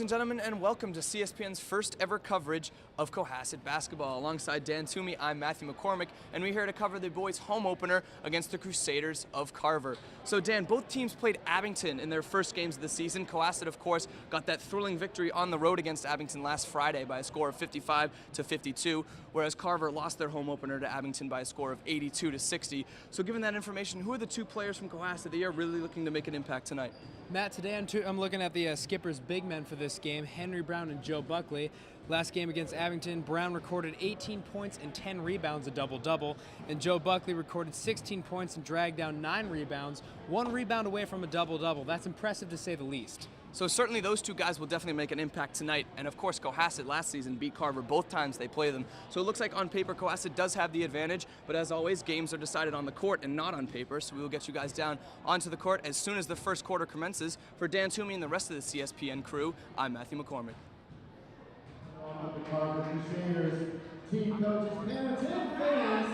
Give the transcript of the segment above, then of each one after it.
and gentlemen, and welcome to CSPN's first ever coverage of Cohasset basketball. Alongside Dan Toomey, I'm Matthew MacCormack, and we're here to cover the boys' home opener against the Crusaders of Carver. So Dan, both teams played Abington in their first games of the season. Cohasset, of course, got that thrilling victory on the road against Abington last Friday by a score of 55-52, whereas Carver lost their home opener to Abington by a score of 82-60. So given that information, who are the two players from Cohasset that you're really looking to make an impact tonight? Matt, today I'm looking at the Skipper's big men for this game, Henry Brown and Joe Buckley. Last game against Abington, Brown recorded 18 points and 10 rebounds, a double-double, and Joe Buckley recorded 16 points and dragged down 9 rebounds, 1 rebound away from a double-double. That's impressive to say the least. So certainly those two guys will definitely make an impact tonight. And of course, Cohasset last season beat Carver both times they play them. So it looks like on paper, Cohasset does have the advantage. But as always, games are decided on the court and not on paper. So we will get you guys down onto the court as soon as the first quarter commences. For Dan Toomey and the rest of the CSPN crew, I'm Matthew MacCormack. The Carver Crusaders, team coaches, parents, and fans,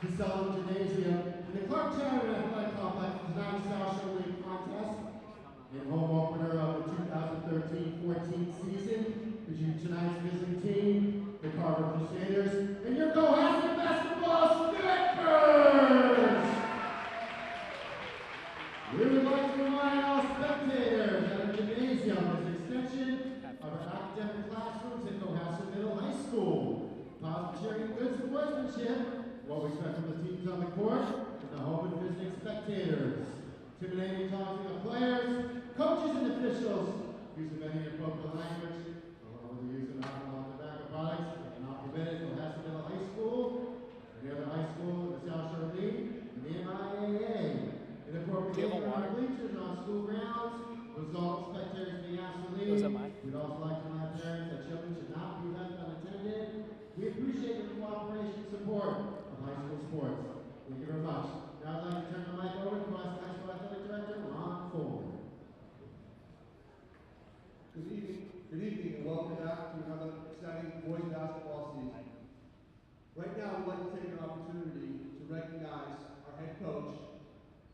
the Sullivan Gymnasium, and the Clark Charity Athletic Complex for tonight's South Shore League contest. In home opener of the 2013-14 season, is tonight's visiting team, the Carver Crusaders, and your Cohasset basketball Skippers! We would like to remind all spectators that our gymnasium is an extension of our academic classrooms at Cohasset Middle High School. Positive cheering, good sportsmanship, what we expect from the teams on the court, and the home and visiting spectators. Intimidating taunting of players, coaches and officials, using many inappropriate language, along with the use of alcohol and tobacco products, not permitted in Cohasset Middle High School, any other high school in the South Shore League, and the MIAA. Inappropriate behavior on bleachers and on school grounds, result spectators being asked to leave. We'd also like to remind parents that children should not be left unattended. We appreciate your cooperation and support of high school sports. Thank you very much. Now I'd like to turn the mic over to Cohasset High School Athletic Director, Ron Fuller. Good evening, and welcome back to another exciting boys basketball season. Right now, we'd like to take an opportunity to recognize our head coach,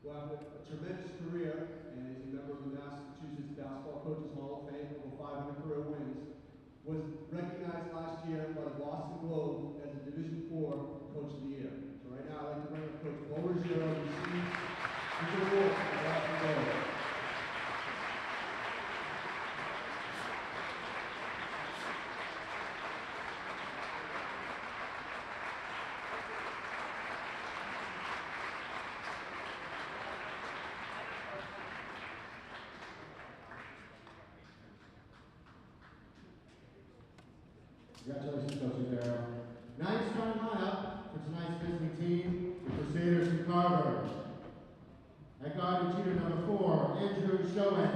who had a tremendous career and is a member of the Massachusetts Basketball Coaches Hall of Fame, over 500 career wins, was recognized last year by the Boston Globe as a Division IV Coach of the Year. So right now, I'd like to bring up Coach Bo Ruggiero to receive his award from the Boston Globe. Congratulations, Coach Ruggiero. Now your starting lineup for tonight's visiting team, the Crusaders from Carver. At guard is junior number 4, Andrew Schoen.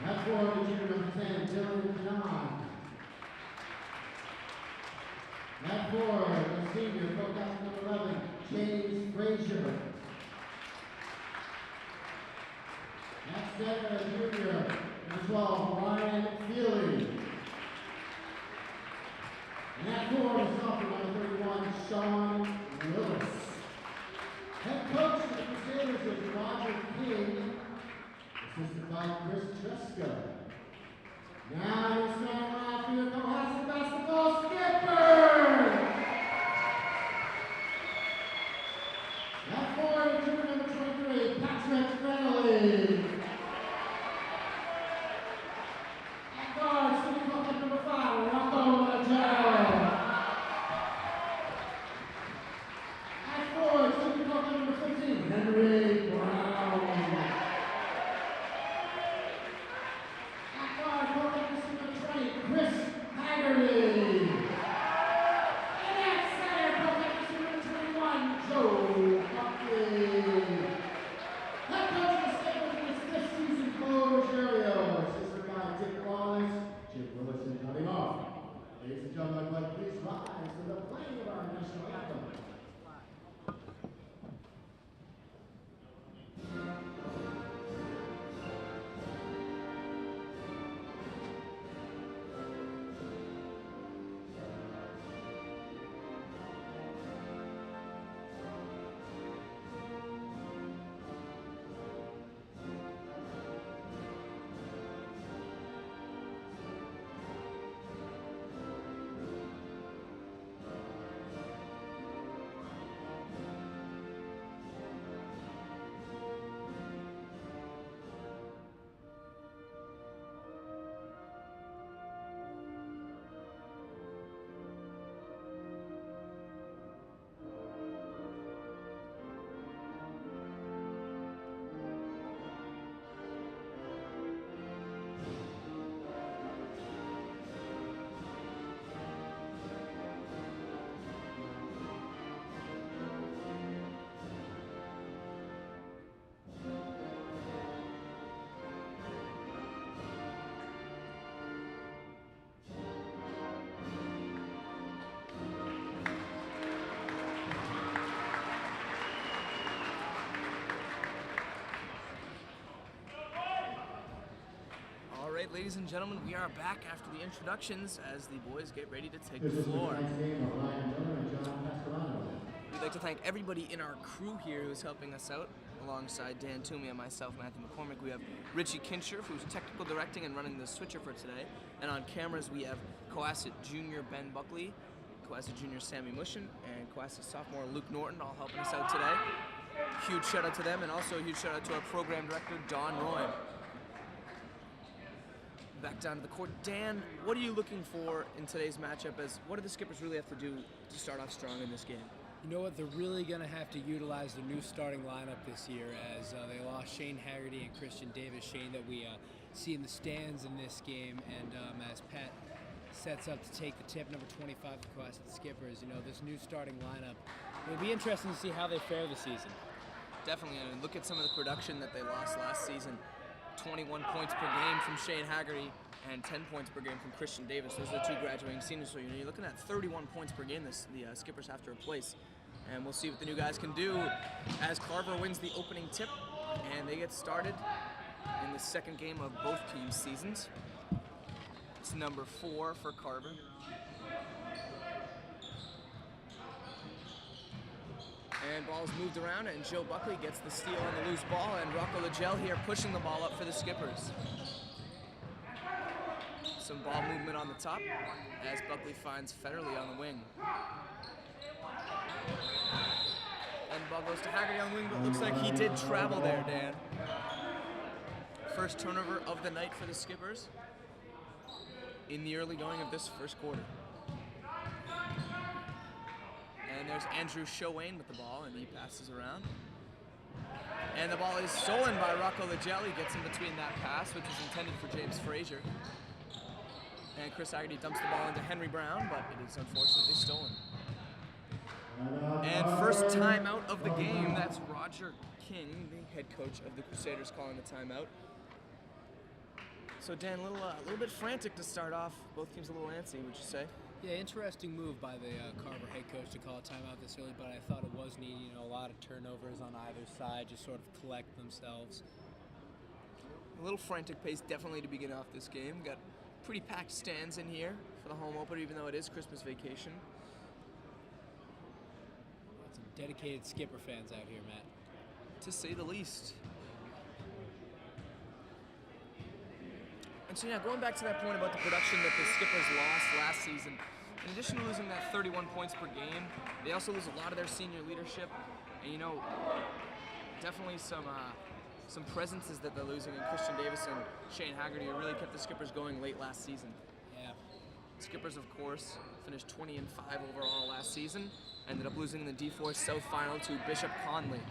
At forward is junior number 10, Dylan John. At forward, a senior, co-captain number 11, James Frazier. At center, a junior, number 12, Ryan Feely. And at forward is sophomore number 31, Sean Lewis. Head coach of the Crusaders is Roger King, assisted by Chris Tresca. Now your starting lineup for your Cohasset basketball Skippers! At forward, junior number 23, Patrick Fennelly. Henry Brown. At guard, number 20, right, ladies and gentlemen, we are back after the introductions as the boys get ready to take the floor. We'd like to thank everybody in our crew here who's helping us out. Alongside Dan Toomey and myself, Matthew MacCormack, we have Kinscherf, who's technical directing and running the switcher for today. And on cameras, we have Cohasset Junior Ben Buckley, Cohasset Junior Sammi Mushin, and Cohasset sophomore Luke Norton, all helping us out today. Huge shout out to them, and also a huge shout out to our program director, Roine. Back down to the court. Dan, what are you looking for in today's matchup? What do the skippers really have to do to start off strong in this game? You know what? They're really going to have to utilize their new starting lineup this year, as they lost Shane Haggerty and Christian Davis. Shane that we see in the stands in this game, and as Pat sets up to take the tip, number 25, the Cohasset Skippers. You know, this new starting lineup, it'll be interesting to see how they fare this season. Definitely, and look at some of the production that they lost last season. 21 points per game from Shane Haggerty and 10 points per game from Christian Davis. Those are the two graduating seniors, so you're looking at 31 points per game the Skippers have to replace. And we'll see what the new guys can do as Carver wins the opening tip, and they get started in the second game of both teams' seasons. It's number 4 for Carver. And ball's moved around, and Joe Buckley gets the steal on the loose ball, and Rocco Legel here pushing the ball up for the Skippers. Some ball movement on the top as Buckley finds Federley on the wing. And the ball goes to Haggerty on the wing, but it looks like he did travel there, Dan. First turnover of the night for the Skippers in the early going of this first quarter. And there's Andrew Showain with the ball, and he passes around. And the ball is stolen by Rocco Legel. He gets in between that pass, which was intended for James Frazier. And Chris Haggerty dumps the ball into Henry Brown, but it is unfortunately stolen. And first timeout of the game, that's Roger King, the head coach of the Crusaders, calling the timeout. So Dan, a little bit frantic to start off. Both teams a little antsy, would you say? Yeah, interesting move by the Carver head coach to call a timeout this early, but I thought it was needed. You know, a lot of turnovers on either side, just sort of collect themselves. A little frantic pace definitely to begin off this game. Got pretty packed stands in here for the home opener, even though it is Christmas vacation. Got some dedicated Skipper fans out here, Matt. To say the least. And so, yeah, going back to that point about the production that the Skippers lost last season, in addition to losing that 31 points per game, they also lose a lot of their senior leadership. And, you know, definitely some presences that they're losing in Christian Davis and Shane Haggerty who really kept the Skippers going late last season. Yeah. Skippers, of course, finished 20-5 overall last season. Ended up losing in the D4 South Final to Bishop Conley.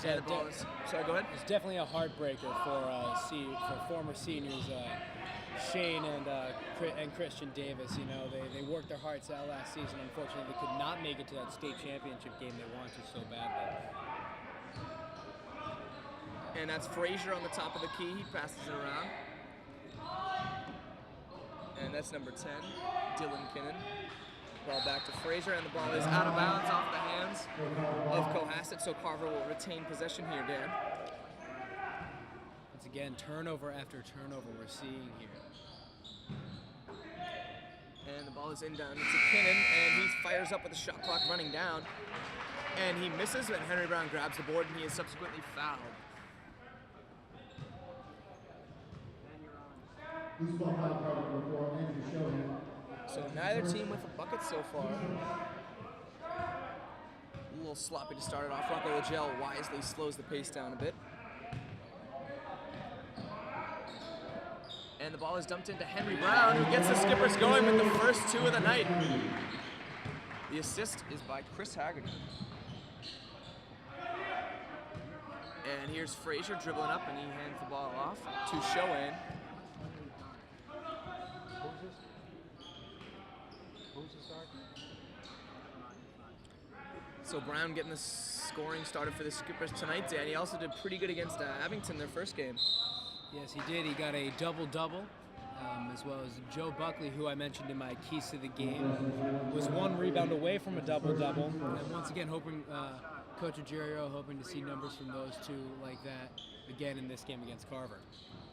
And the ball is, sorry, go ahead. It's definitely a heartbreaker for former seniors Shane and Christian Davis. You know, they worked their hearts out last season. Unfortunately, they could not make it to that state championship game they wanted so badly. And that's Frazier on the top of the key. He passes it around. And that's number 10, Dylan Kinnan. Ball back to Frazier, and the ball is out of bounds off the hands of Cohasset, so Carver will retain possession here, Dan. Once again, turnover after turnover we're seeing here. And the ball is in down to Kinnan, and he fires up with the shot clock running down. And he misses, and Henry Brown grabs the board, and he is subsequently fouled. Loose ball foul card number 4, Andrew Showain. So neither team with a bucket so far. A little sloppy to start it off. Rocco Legel wisely slows the pace down a bit. And the ball is dumped into Henry Brown, who gets the Skippers going with the first 2 of the night. The assist is by Chris Haggerty. And here's Frazier dribbling up, and he hands the ball off to Showain. So Brown getting the scoring started for the Skippers tonight, Dan. He also did pretty good against Abington their first game. Yes, he did. He got a double-double, as well as Joe Buckley, who I mentioned in my keys to the game, was 1 rebound away from a double-double. And once again, Coach Agerio hoping to see numbers from those two like that again in this game against Carver.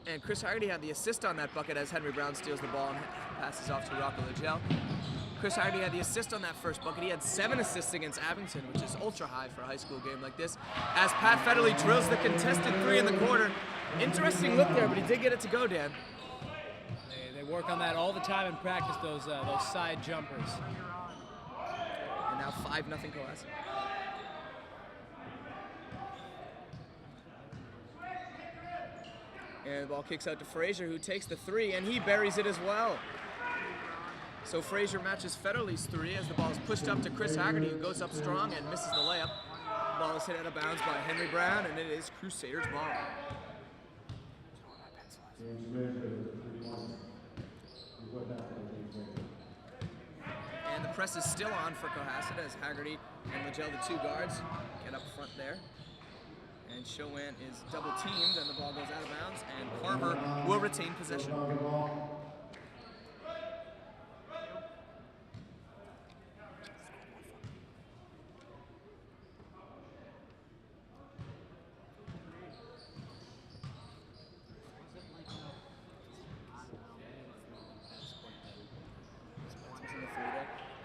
And Chris Haggerty had the assist on that bucket as Henry Brown steals the ball and passes off to Rocco Legel. Chris Haggerty had the assist on that first bucket. He had 7 assists against Abington, which is ultra high for a high school game like this. As Pat Federley drills the contested 3 in the corner. Interesting look there, but he did get it to go, Dan. They work on that all the time in practice, those side jumpers. And now 5-0 Cohasset. And the ball kicks out to Frazier, who takes the 3, and he buries it as well. So Frazier matches Federley's 3 as the ball is pushed up to Chris Haggerty, who goes up strong and misses the layup. Ball is hit out of bounds by Henry Brown, and it is Crusaders' ball. And the press is still on for Cohasset as Haggerty and Legel, the 2 guards, get up front there. And Chauvin is double teamed, and the ball goes out of bounds, and Carver will retain possession.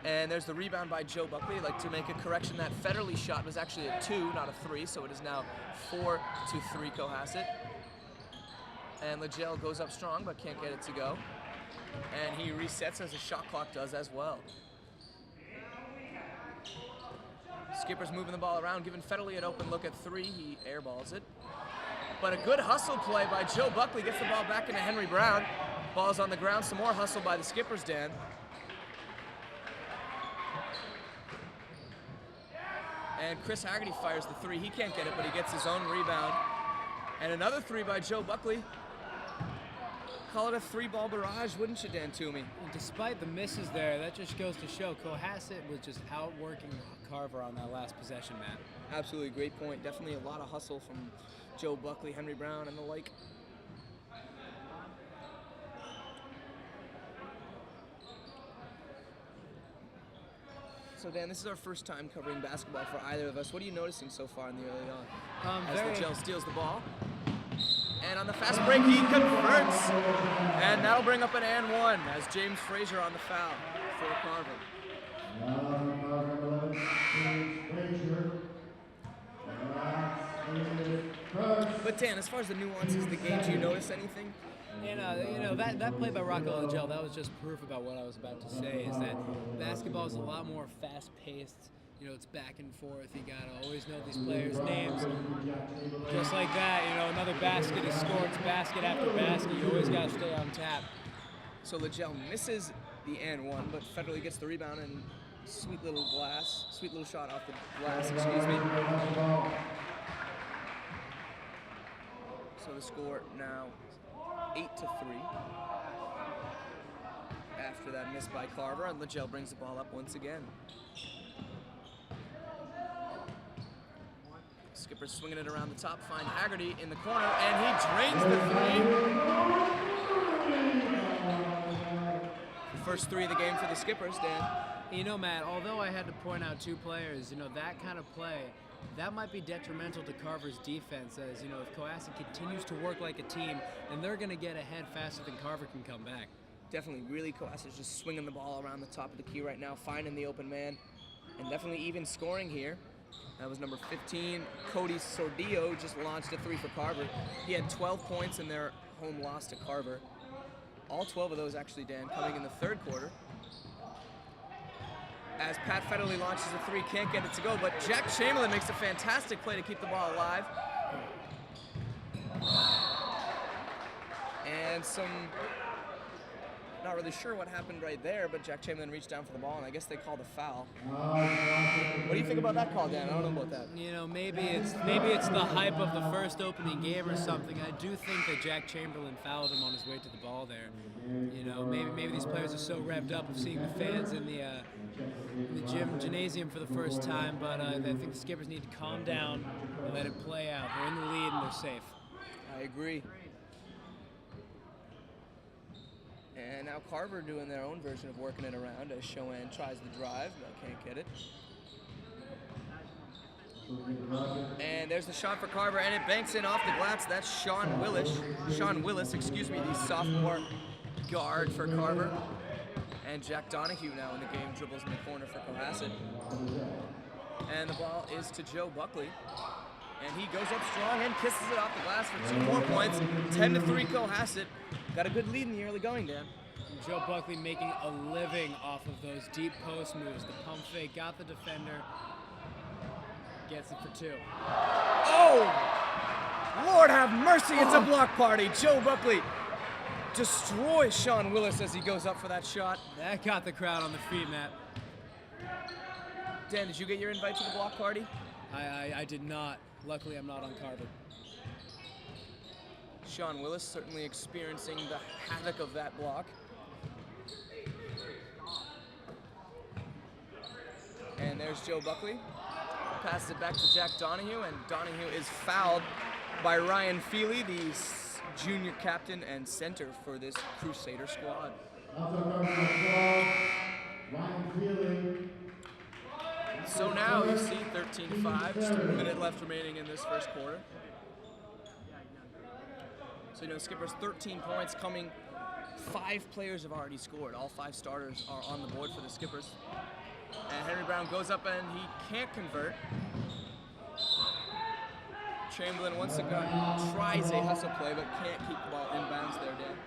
And there's the rebound by Joe Buckley. I'd like to make a correction. That Federley shot was actually a 2, not a 3, so it is now 4-3 Cohasset. And Legel goes up strong, but can't get it to go. And he resets as the shot clock does as well. Skipper's moving the ball around, giving Federley an open look at 3. He airballs it. But a good hustle play by Joe Buckley gets the ball back into Henry Brown. Ball's on the ground, some more hustle by the Skippers, Dan. And Chris Haggerty fires the 3. He can't get it, but he gets his own rebound. And another 3 by Joe Buckley. Call it a 3-ball barrage, wouldn't you, Dan Toomey? And despite the misses there, that just goes to show Cohasset was just outworking Carver on that last possession, man. Absolutely, great point. Definitely a lot of hustle from Joe Buckley, Henry Brown, and the like. So Dan, this is our first time covering basketball for either of us. What are you noticing so far in the early on? As Legel steals the ball. And on the fast break, he converts. And that'll bring up an and 1 as James Frazier on the foul for Carver. But Dan, as far as the nuances of the game, do you notice anything? That play by Rocco Legel, that was just proof about what I was about to say, is that basketball is a lot more fast-paced. It's back and forth. You gotta always know these players' names. Just like that, another basket is scored. It's basket after basket. You always gotta stay on tap. So Legel misses the and 1, but Federley gets the rebound and sweet little shot off the glass, excuse me. So the score now 8-3. After that miss by Carver, and Legel brings the ball up once again. Skipper's swinging it around the top, find Haggerty in the corner, and he drains the 3. The first 3 of the game for the Skippers, Dan. Matt, although I had to point out 2 players, that kind of play, that might be detrimental to Carver's defense, as, if Cohasset continues to work like a team, then they're going to get ahead faster than Carver can come back. Definitely, really, Cohasset's just swinging the ball around the top of the key right now, finding the open man, and definitely even scoring here. That was number 15, Cody Sordillo, just launched a 3 for Carver. He had 12 points in their home loss to Carver. All 12 of those, actually, Dan, coming in the 3rd quarter. As Pat Federley launches a 3, can't get it to go, but Jack Chamberlain makes a fantastic play to keep the ball alive. And not really sure what happened right there, but Jack Chamberlain reached down for the ball, and I guess they called a foul. What do you think about that call, Dan? I don't know about that. Maybe it's the hype of the first opening game or something. I do think that Jack Chamberlain fouled him on his way to the ball there. Maybe these players are so revved up of seeing the fans in the gymnasium for the first time, but I think the Skippers need to calm down and let it play out. They're in the lead and they're safe. I agree. And now Carver doing their own version of working it around as Chauvin tries the drive, but can't get it. And there's the shot for Carver, and it banks in off the glass. That's Sean Willis, excuse me, the sophomore guard for Carver. And Jack Donahue now in the game, dribbles in the corner for Cohasset. And the ball is to Joe Buckley. And he goes up strong and kisses it off the glass for 2 more points. 10-3 Cohasset. Got a good lead in the early going, Dan. And Joe Buckley making a living off of those deep post moves. The pump fake, got the defender, gets it for 2. Oh! Lord have mercy, it's a block party. Joe Buckley destroys Sean Willis as he goes up for that shot. That got the crowd on the feet, Matt. Dan, did you get your invite to the block party? I did not. Luckily, I'm not on Carver. Sean Willis certainly experiencing the havoc of that block. And there's Joe Buckley. Passes it back to Jack Donahue, and Donahue is fouled by Ryan Feely, the junior captain and center for this Crusader squad. Also coming on the ball, Ryan Feely. So now you see 13-5, just a minute left remaining in this first quarter. So, you know, Skipper's 13 points coming. 5 players have already scored. All 5 starters are on the board for the Skippers. And Henry Brown goes up and he can't convert. Chamberlain once again tries a hustle play but can't keep the ball inbounds there, Dan.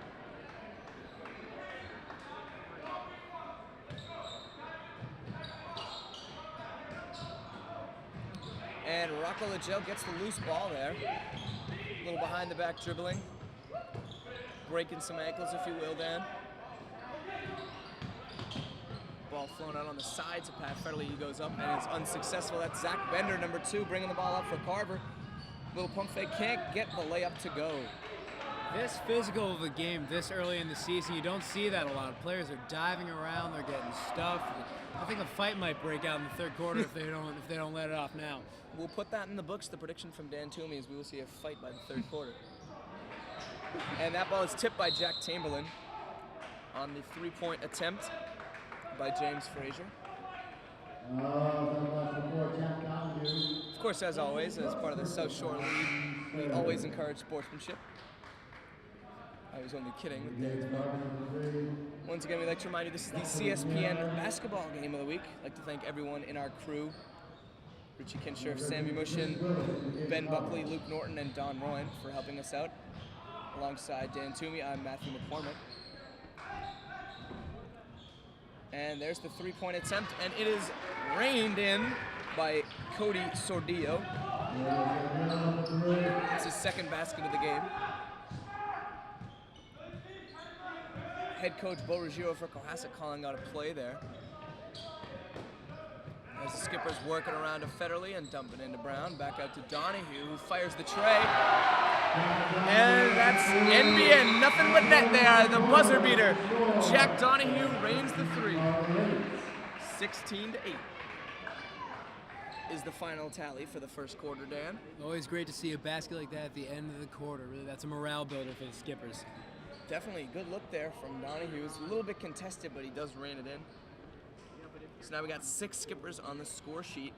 And Rocco Legel gets the loose ball there. A little behind the back dribbling. Breaking some ankles, if you will, Dan. Ball flown out on the sides of Pat Federley. He goes up and it's unsuccessful. That's Zach Bender, number 2, bringing the ball up for Carver. Little pump fake, can't get the layup to go. This physical of a game this early in the season, you don't see that a lot. Players are diving around, they're getting stuffed. I think a fight might break out in the third quarter if they don't let it off now. We'll put that in the books. The prediction from Dan Toomey is we will see a fight by the third quarter. And that ball is tipped by Jack Chamberlain on the 3-point attempt by James Frazier. Of course, as always, as part of the South Shore League, we always encourage sportsmanship. I was only kidding with Dan. Once again, we'd like to remind you this is the CSPN basketball game of the week. I'd like to thank everyone in our crew. Richie Kinscherf, Sammi, Mushin, Ben Buckley, Luke Norton, and Don Roine for helping us out. Alongside Dan Toomey, I'm Matthew MacCormack. And there's the 3-point attempt, and it is reined in by Cody Sordillo. It's his second basket of the game. Head coach Bo Ruggiero for Cohasset calling out a play there. As the Skipper's working around to Federley and dumping into Brown. Back out to Donahue, who fires the tray. And that's NBN, nothing but net there, the buzzer beater. Jack Donahue reigns the 3. 16-8 is the final tally for the first quarter, Dan. Always great to see a basket like that at the end of the quarter. Really, that's a morale builder for the Skippers. Definitely a good look there from Donahue. It's a little bit contested, but he does rein it in. So now we got 6 Skippers on the score sheet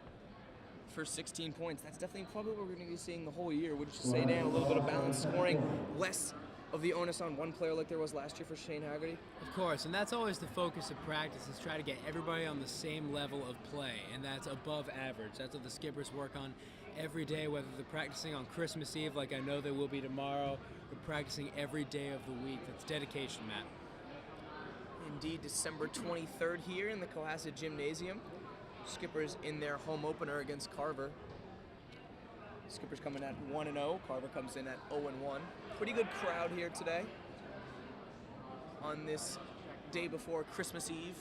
for 16 points. That's definitely probably what we're going to be seeing the whole year. Wouldn't you say, Dan? A little bit of balanced scoring, less of the onus on one player like there was last year for Shane Haggerty? Of course, and that's always the focus of practice, is try to get everybody on the same level of play, and that's above average. That's what the Skippers work on every day, whether they're practicing on Christmas Eve, like I know they will be tomorrow, or practicing every day of the week. That's dedication, Matt. Indeed, December 23rd here in the Cohasset Gymnasium. Skippers in their home opener against Carver. Skippers coming at 1-0. Carver comes in at 0-1. Pretty good crowd here today on this day before Christmas Eve.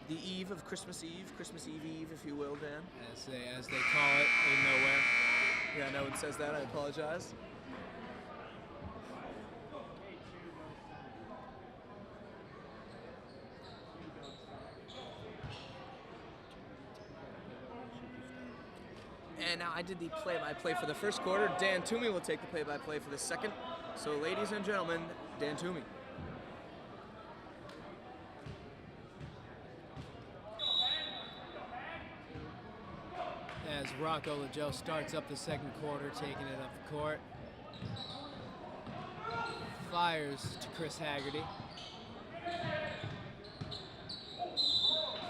The eve of Christmas Eve, Christmas Eve, if you will, Dan. As they call it in nowhere. Yeah, no one says that. I apologize. And now I did the play-by-play for the first quarter. Dan Toomey will take the play-by-play for the second. So, ladies and gentlemen, Dan Toomey. As Rocco Lagel starts up the second quarter, taking it up the court. Fires to Chris Haggerty.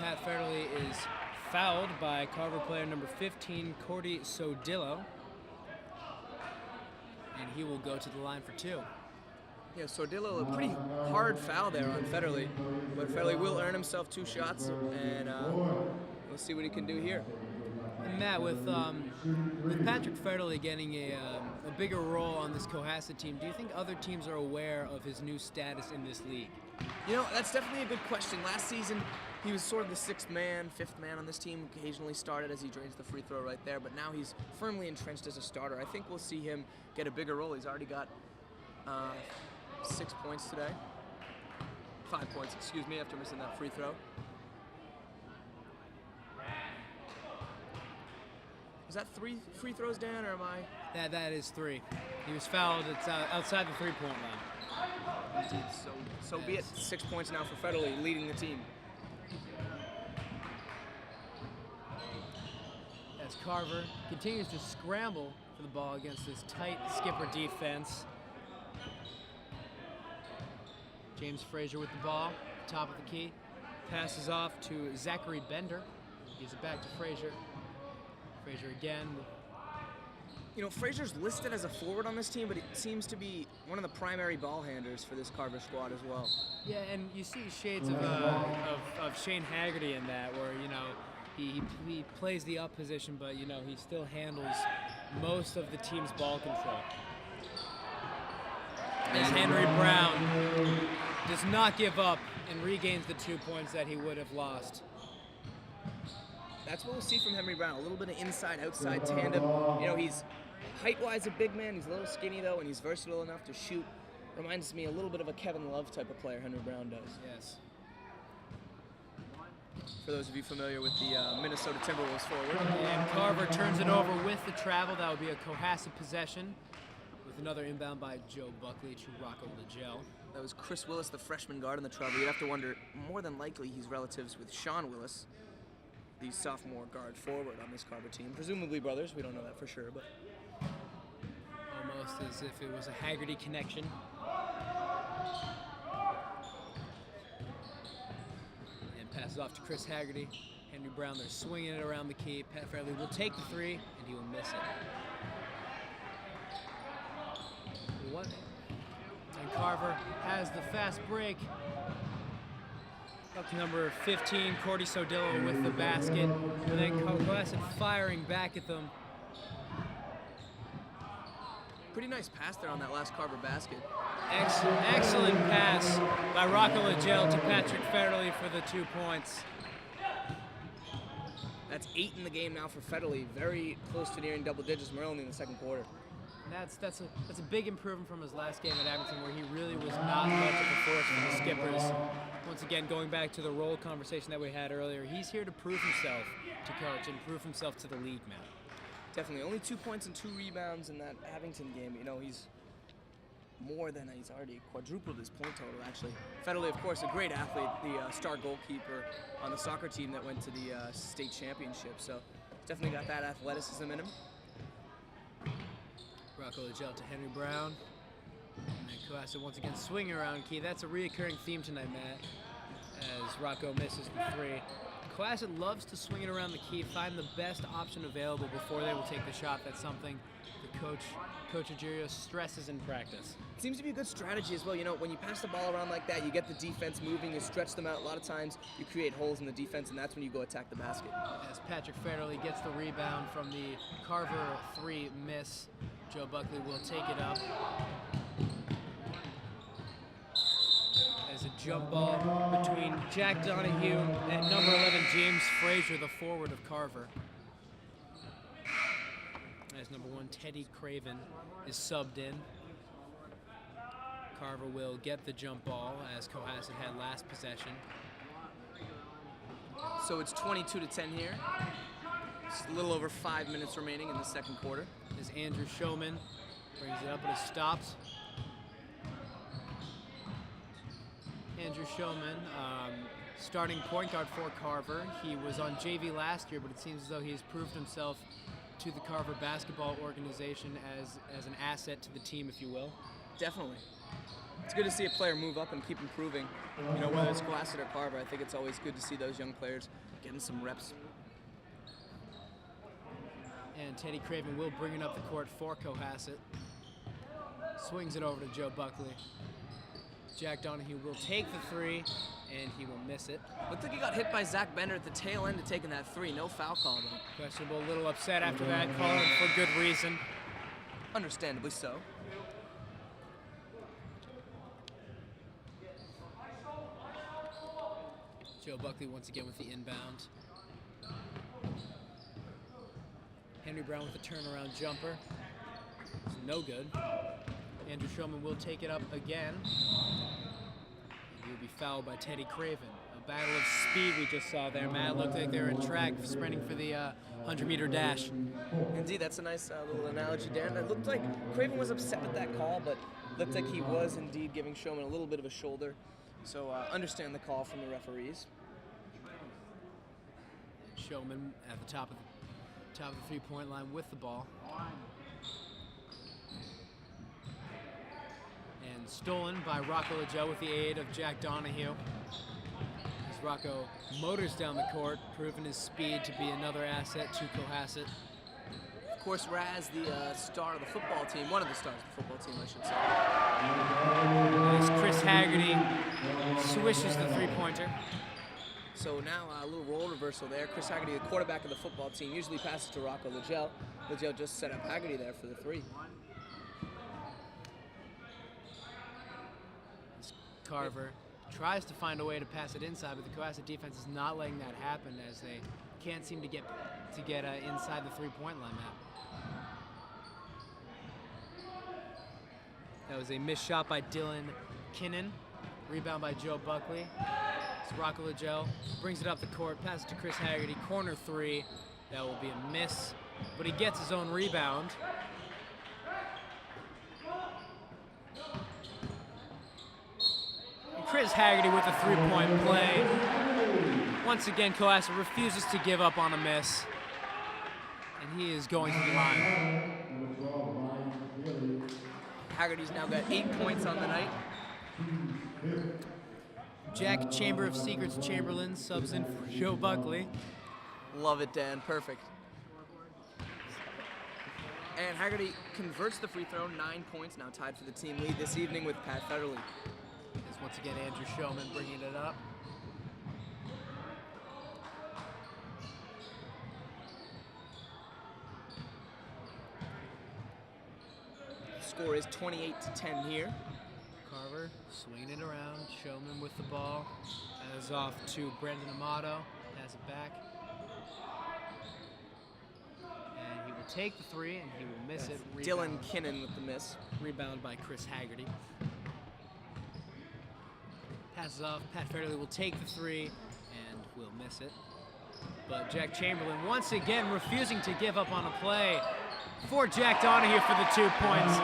Pat Fairley is fouled by Carver player number 15, Cordy Sodillo. And he will go to the line for 2. Yeah, Sordillo, a pretty hard foul there on Federley, but Federley will earn himself 2 shots, and we'll see what he can do here. And Matt, with Patrick Federley getting a bigger role on this Cohasset team, do you think other teams are aware of his new status in this league? You know, that's definitely a good question. Last season, he was sort of the 6th man, 5th man on this team, occasionally started as he drains the free throw right there, but now he's firmly entrenched as a starter. I think we'll see him get a bigger role. He's already got 6 points today. 5 points, excuse me, after missing that free throw. Is that 3 free throws, Dan, or am I? That is 3. He was fouled. It's outside the 3-point line. Indeed, so be it. 6 points now for Federley, leading the team. As Carver continues to scramble for the ball against this tight skipper defense. James Frazier with the ball, top of the key. Passes off to Zachary Bender. Gives it back to Frazier. Frazier again. You know, Frazier's listed as a forward on this team, but he seems to be one of the primary ball handlers for this Carver squad as well. Yeah, and you see shades of Shane Haggerty in that, where, you know, he plays the up position, but, you know, he still handles most of the team's ball control. As Henry Brown does not give up and regains the 2 points that he would have lost. That's what we'll see from Henry Brown, a little bit of inside-outside tandem. You know, he's height-wise a big man. He's a little skinny, though, and he's versatile enough to shoot. Reminds me a little bit of a Kevin Love type of player, Henry Brown does. Yes. For those of you familiar with the Minnesota Timberwolves forward. And Carver turns it over with the travel. That would be a Cohasset possession. With another inbound by Joe Buckley to Rocco Lagel. That was Chris Willis, the freshman guard in the travel. You'd have to wonder, more than likely, he's relatives with Sean Willis, the sophomore guard forward on this Carver team. Presumably brothers, we don't know that for sure, but almost as if it was a Haggerty connection. And passes off to Chris Haggerty. Henry Brown, they're swinging it around the key. Pat Fairley will take the 3, and he will miss it. And Carver has the fast break. Up to number 15, Cordy Sodillo with the basket. And then Cohasset firing back at them. pretty nice pass there on that last Carver basket. Excellent pass by Rocco Lagel to Patrick Federley for the 2 points. That's 8 in the game now for Federley. Very close to nearing double digits. We're only in the second quarter. That's a big improvement from his last game at Abington, where he really was not much of a force for the Skippers. Once again, going back to the role conversation that we had earlier, he's here to prove himself to coach and prove himself to the league, man. Definitely. Only 2 points and 2 rebounds in that Abington game. You know, he's already quadrupled his point total, actually. Federley, of course, a great athlete, the star goalkeeper on the soccer team that went to the state championship. So definitely got that athleticism in him. Rocco Lagel to Henry Brown. And then Cohasset once again swinging around key. That's a reoccurring theme tonight, Matt, as Rocco misses the 3. Cohasset loves to swing it around the key, find the best option available before they will take the shot. That's something the Coach Agirio stresses in practice. It seems to be a good strategy as well. You know, when you pass the ball around like that, you get the defense moving, you stretch them out. A lot of times you create holes in the defense, and that's when you go attack the basket. As Patrick Fairley gets the rebound from the Carver 3 miss, Joe Buckley will take it up. As a jump ball between Jack Donahue and number 11, James Frazier, the forward of Carver. As number 1, Teddy Craven is subbed in. Carver will get the jump ball as Cohasset had last possession. So it's 22-10 here. Just a little over 5 minutes remaining in the second quarter. As Andrew Showman brings it up, but it stops. Andrew Showman, starting point guard for Carver. He was on JV last year, but it seems as though he's proved himself to the Carver basketball organization as an asset to the team, if you will. Definitely. It's good to see a player move up and keep improving. You know, whether it's Cohasset or Carver, I think it's always good to see those young players getting some reps. And Teddy Craven will bring it up the court for Cohasset. Swings it over to Joe Buckley. Jack Donahue will take the three, and he will miss it. Looked like he got hit by Zach Bender at the tail end of taking that three. No foul call, though. Questionable, a little upset after that call, and for good reason. Understandably so. Joe Buckley once again with the inbound. Henry Brown with the turnaround jumper. It's no good. Andrew Shulman will take it up again. He will be fouled by Teddy Craven. A battle of speed we just saw there, Matt. Looked like they were in track, sprinting for the 100-meter dash. Indeed, that's a nice little analogy, Dan. It looked like Craven was upset with that call, but looked like he was indeed giving Shulman a little bit of a shoulder. So understand the call from the referees. Shulman at the top of the three-point line with the ball. And stolen by Rocco Lagel with the aid of Jack Donahue. As Rocco motors down the court, proving his speed to be another asset to Cohasset. Of course, Raz, the star of the football team, one of the stars of the football team, I should say. As Chris Haggerty swishes the three-pointer. So now a little role reversal there. Chris Haggerty, the quarterback of the football team, usually passes to Rocco Lagel. Lagel just set up Haggerty there for the three. Carver tries to find a way to pass it inside, but the Cohasset defense is not letting that happen as they can't seem to get inside the three-point line, Matt. That was a missed shot by Dylan Kinnan. Rebound by Joe Buckley. It's Rocco Lagel brings it up the court, passes to Chris Haggerty, corner three. That will be a miss, but he gets his own rebound. Chris Haggerty with a three-point play. Once again, Cohasset refuses to give up on a miss. And he is going to the line. Haggerty's now got 8 points on the night. Jack Chamber of Secrets Chamberlain subs in for Joe Buckley. Love it, Dan. Perfect. And Haggerty converts the free throw, 9 points, now tied for the team lead this evening with Pat Federley. Is once again Andrew Shulman bringing it up. The score is 28-10 here. Carver swinging it around. Shulman with the ball. That is off to Brendan Amato. Pass it back. And he will take the three and he will miss it. Dylan Kinnan with the miss. Rebound by Chris Haggerty. Passes off. Pat Fairley will take the three and will miss it. But Jack Chamberlain once again refusing to give up on a play for Jack Donahue for the 2 points.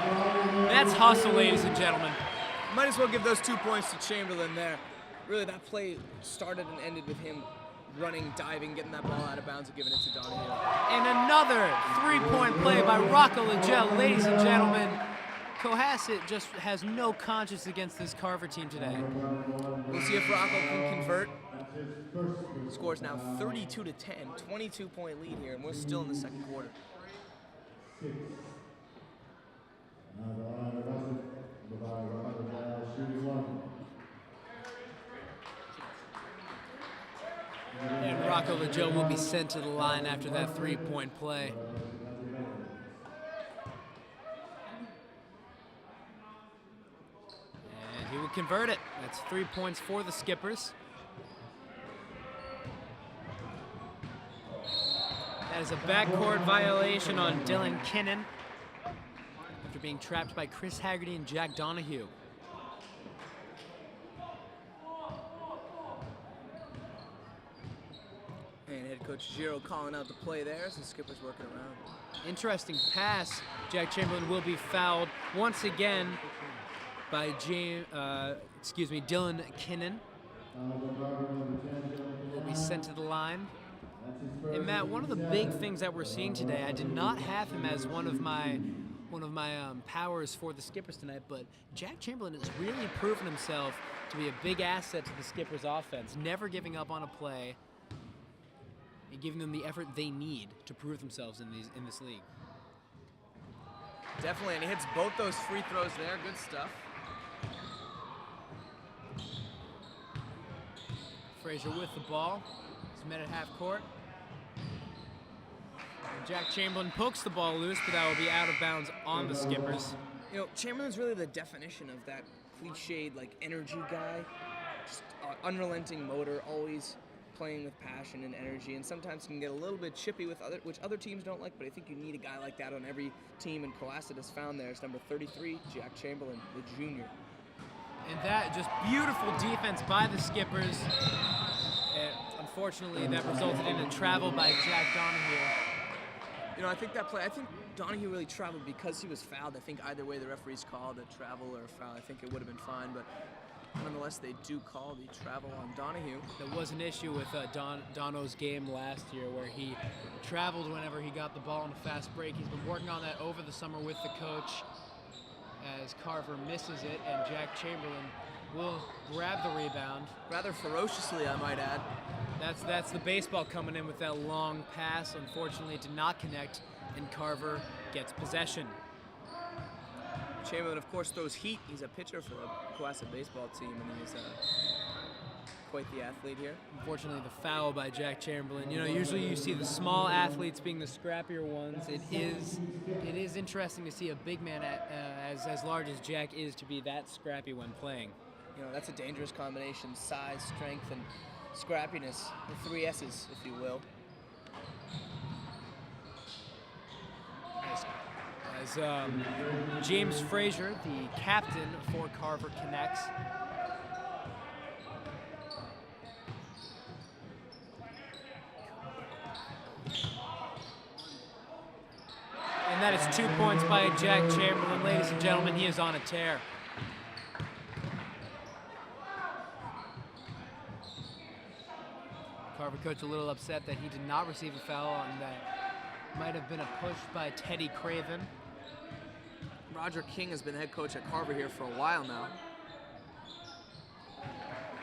That's hustle, ladies and gentlemen. Might as well give those 2 points to Chamberlain there. Really, that play started and ended with him running, diving, getting that ball out of bounds and giving it to Donahue. And another 3-point play by Rocco Lagel, ladies and gentlemen. Cohasset just has no conscience against this Carver team today. We'll see if Rocco can convert. The score is now 32-10, 22-point lead here, and we're still in the second quarter. And Rocco Lagel will be sent to the line after that 3-point play. And he will convert it. That's 3 points for the Skippers. That is a backcourt violation on Dylan Kinnan after being trapped by Chris Haggerty and Jack Donahue. And head coach Giro calling out the play there as the Skipper's working around. Interesting pass. Jack Chamberlain will be fouled once again by Dylan Kinnan. Will be sent to the line. And Matt, one of the big things that we're seeing today, I did not have him as one of my powers for the Skippers tonight, but Jack Chamberlain has really proven himself to be a big asset to the Skippers offense, never giving up on a play and giving them the effort they need to prove themselves in this league. Definitely, and he hits both those free throws there. Good stuff. Frazier with the ball. He's met at half court. And Jack Chamberlain pokes the ball loose, but that will be out of bounds on the Skippers. You know, Chamberlain's really the definition of that cliched, like, energy guy. Just unrelenting motor, always playing with passion and energy, and sometimes can get a little bit chippy with which other teams don't like, but I think you need a guy like that on every team, and Cohasset has found there. It's number 33, Jack Chamberlain, the junior. And that just beautiful defense by the Skippers. And unfortunately, that resulted in a travel by Jack Donahue. You know, I think Donahue really traveled because he was fouled. I think either way the referees called a travel or a foul. I think it would have been fine, but nonetheless, they do call the travel on Donahue. There was an issue with Dono's game last year where he traveled whenever he got the ball on a fast break. He's been working on that over the summer with the coach as Carver misses it, and Jack Chamberlain will grab the rebound. Rather ferociously, I might add. That's the baseball coming in with that long pass. Unfortunately, it did not connect, and Carver gets possession. Chamberlain, of course, throws heat. He's a pitcher for the Cohasset baseball team, and he's quite the athlete here. Unfortunately, the foul by Jack Chamberlain. You know, usually you see the small athletes being the scrappier ones. It is interesting to see a big man as large as Jack is to be that scrappy when playing. You know, that's a dangerous combination: size, strength, and scrappiness. The 3 S's, if you will. As James Frazier, the captain for Carver, connects. And that is 2 points by Jack Chamberlain. Ladies and gentlemen, he is on a tear. Carver coach a little upset that he did not receive a foul, and that might have been a push by Teddy Craven. Roger King has been head coach at Carver here for a while now.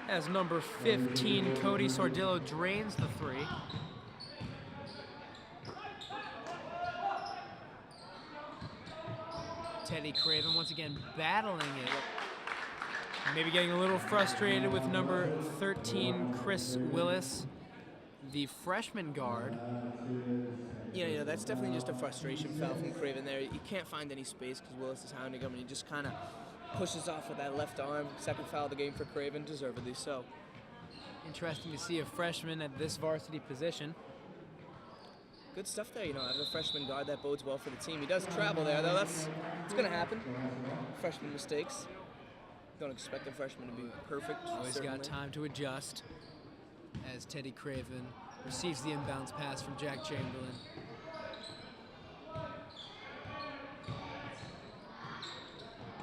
As number 15, Cody Sordillo drains the 3. Teddy Craven once again battling it. Maybe getting a little frustrated with number 13, Chris Willis, the freshman guard. Yeah, that's definitely just a frustration foul from Craven there. You can't find any space because Willis is hounding him, and he just kind of pushes off with that left arm. Second foul of the game for Craven, deservedly so. Interesting to see a freshman at this varsity position. Good stuff there, you know, as a freshman guard, that bodes well for the team. He does travel there, though. It's going to happen. Freshman mistakes. Don't expect a freshman to be perfect. Always got time to adjust as Teddy Craven receives the inbounds pass from Jack Chamberlain.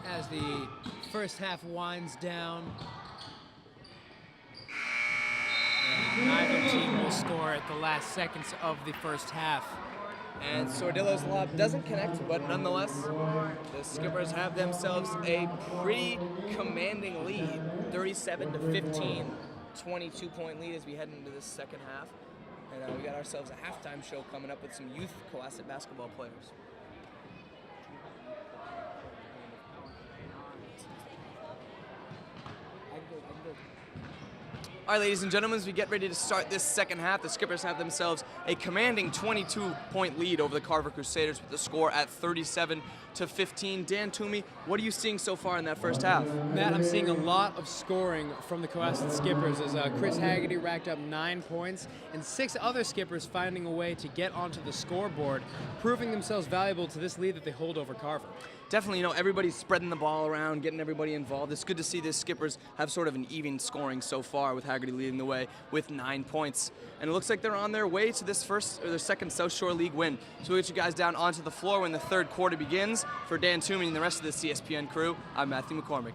As the first half winds down, neither team will score at the last seconds of the first half. And Sordillo's lob doesn't connect, but nonetheless, the Skippers have themselves a pretty commanding lead, 37-15, 22-point lead as we head into this second half. And we got ourselves a halftime show coming up with some youth Cohasset basketball players. All right, ladies and gentlemen, as we get ready to start this second half, the Skippers have themselves a commanding 22-point lead over the Carver Crusaders with the score at 37-15. Dan Toomey, what are you seeing so far in that first half? Matt, I'm seeing a lot of scoring from the Cohasset Skippers as Chris Haggerty racked up 9 points and 6 other Skippers finding a way to get onto the scoreboard, proving themselves valuable to this lead that they hold over Carver. Definitely, you know, everybody's spreading the ball around, getting everybody involved. It's good to see the Skippers have sort of an even scoring so far, with Haggerty leading the way with 9 points. And it looks like they're on their way to this their second South Shore League win. So we'll get you guys down onto the floor when the third quarter begins. For Dan Toomey and the rest of the CSPN crew, I'm Matthew MacCormack.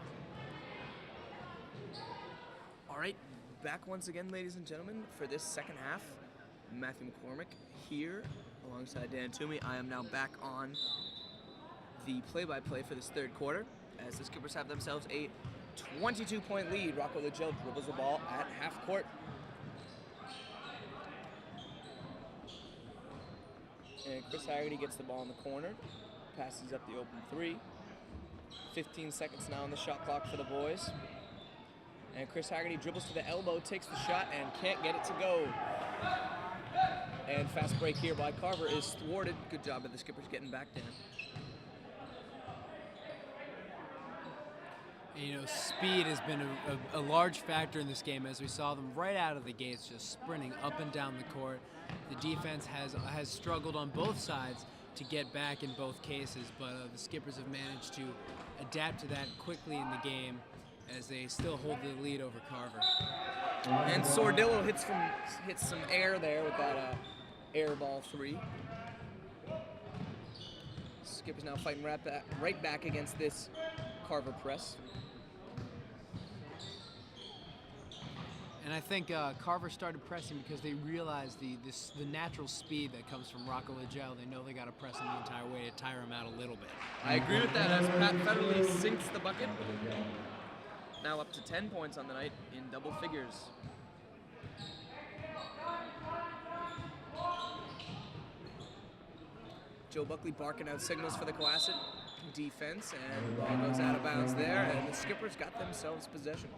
All right, back once again, ladies and gentlemen, for this second half. Matthew MacCormack here alongside Dan Toomey. I am now back on the play-by-play for this third quarter as the Skippers have themselves a 22-point lead. Rocco Legel dribbles the ball at half court. And Chris Haggerty gets the ball in the corner, passes up the open three. 15 seconds now on the shot clock for the boys. And Chris Haggerty dribbles to the elbow, takes the shot, and can't get it to go. And fast break here by Carver is thwarted. Good job of the Skippers getting back down. You know, speed has been a large factor in this game, as we saw them right out of the gates just sprinting up and down the court. The defense has struggled on both sides to get back in both cases, but the Skippers have managed to adapt to that quickly in the game as they still hold the lead over Carver. And Sordillo hits some air there with that air ball three. Skippers now fighting right back against this Carver press. And I think Carver started pressing because they realized the natural speed that comes from Rocco Legel. They know they got to press him the entire way to tire him out a little bit. I agree with that as Pat Federley sinks the bucket. Now up to 10 points on the night in double figures. Joe Buckley barking out signals for the Cohasset defense, and the ball goes out of bounds there, and the Skippers got themselves possession.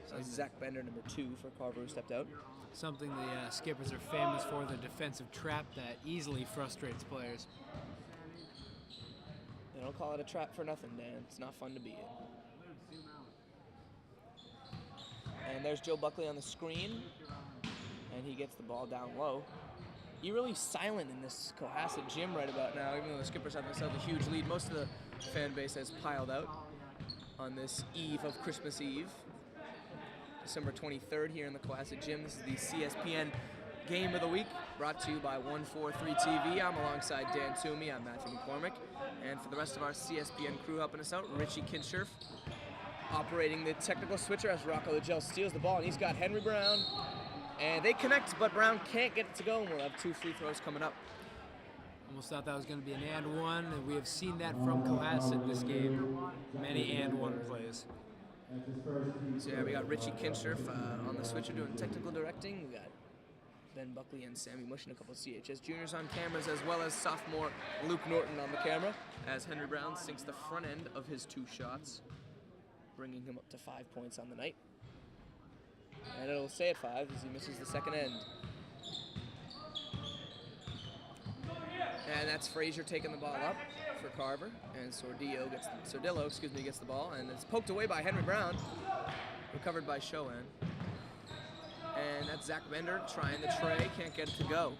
So Zach Bender, number 2 for Carver, who stepped out. Something the Skippers are famous for, the defensive trap that easily frustrates players. They don't call it a trap for nothing, Dan. It's not fun to be in. And there's Joe Buckley on the screen, and he gets the ball down low. Eerily silent in this Cohasset gym right about now, even though the Skippers have themselves a huge lead. Most of the fan base has piled out on this eve of Christmas Eve. December 23rd here in the Cohasset gym. This is the CSPN Game of the Week, brought to you by 143 TV. I'm alongside Dan Toomey. I'm Matthew MacCormack. And for the rest of our CSPN crew helping us out, Richie Kinscherf operating the technical switcher as Rocco Legel steals the ball, and he's got Henry Brown. And they connect, but Brown can't get it to go, and we'll have 2 free throws coming up. Almost thought that was going to be an and one, and we have seen that from Cohasset this game. Many and one plays. So yeah, we got Richie Kinscherf on the switcher doing technical directing. We got Ben Buckley and Sammi Mushin, a couple of CHS juniors on cameras, as well as sophomore Luke Norton on the camera, as Henry Brown sinks the front end of his 2 shots, bringing him up to 5 points on the night. And it'll stay at 5 as he misses the second end. And that's Frazier taking the ball up for Carver, and Sordillo gets the ball, and it's poked away by Henry Brown, recovered by Shoan. And that's Zach Bender trying the tray, can't get it to go.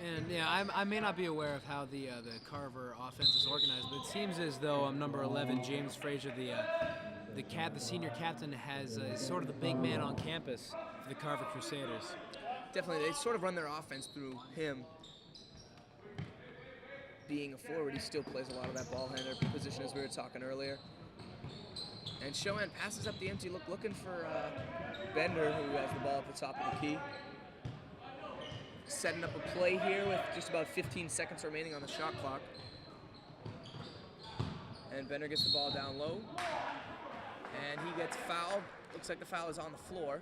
And yeah, I may not be aware of how the Carver offense is organized, but it seems as though number 11, James Frazier, the senior captain, is sort of the big man on campus for the Carver Crusaders. Definitely, they sort of run their offense through him. Being a forward, he still plays a lot of that ball handler position as we were talking earlier. And Shoan passes up the empty look, looking for Bender, who has the ball at the top of the key. Setting up a play here with just about 15 seconds remaining on the shot clock. And Bender gets the ball down low. And he gets fouled. Looks like the foul is on the floor.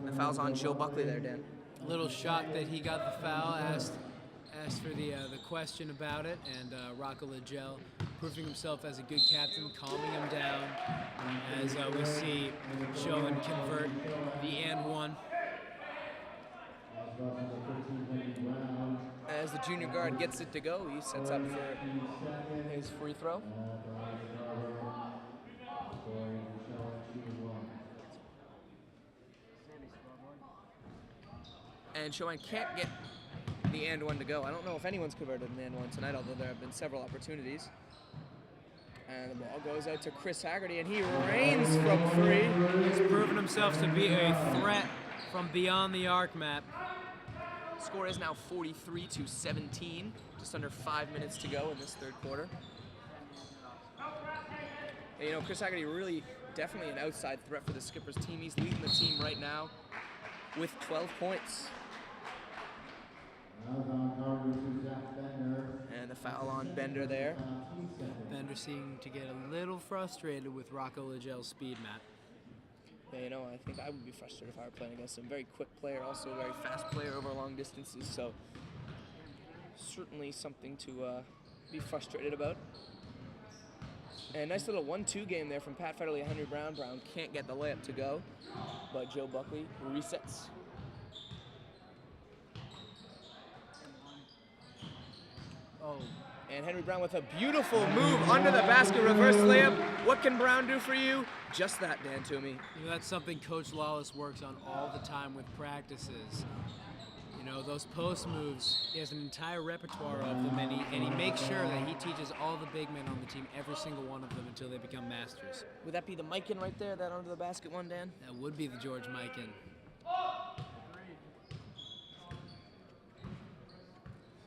The foul's on Joe Buckley there, Dan. A little shocked that he got the foul, asked for the question about it, and Rocco Legel proving himself as a good captain, calming him down as we see Shoan convert the and one. As the junior guard gets it to go, he sets up for his free throw. And Shoan can't get the and one to go. I don't know if anyone's converted an and one tonight, although there have been several opportunities. And the ball goes out to Chris Haggerty, and he rains from 3. He's proven himself to be a threat from beyond the arc, Matt. Score is now 43-17, just under 5 minutes to go in this third quarter. You know, Chris Haggerty really definitely an outside threat for the Skippers team. He's leading the team right now with 12 points. And the foul on Bender there. Bender seemed to get a little frustrated with Rocco Lagel's speed, Matt. Yeah, you know, I think I would be frustrated if I were playing against him. Very quick player, also a very fast player over long distances, so certainly something to be frustrated about. And nice little 1-2 game there from Pat Federley and Henry Brown. Brown can't get the layup to go, but Joe Buckley resets. Oh. And Henry Brown with a beautiful move under the basket, reverse layup. What can Brown do for you? Just that, Dan Toomey. You know, that's something Coach Lawless works on all the time with practices. You know, those post moves, he has an entire repertoire of them, and he makes sure that he teaches all the big men on the team, every single one of them, until they become masters. Would that be the Mikan right there, that under the basket one, Dan? That would be the George Mikan.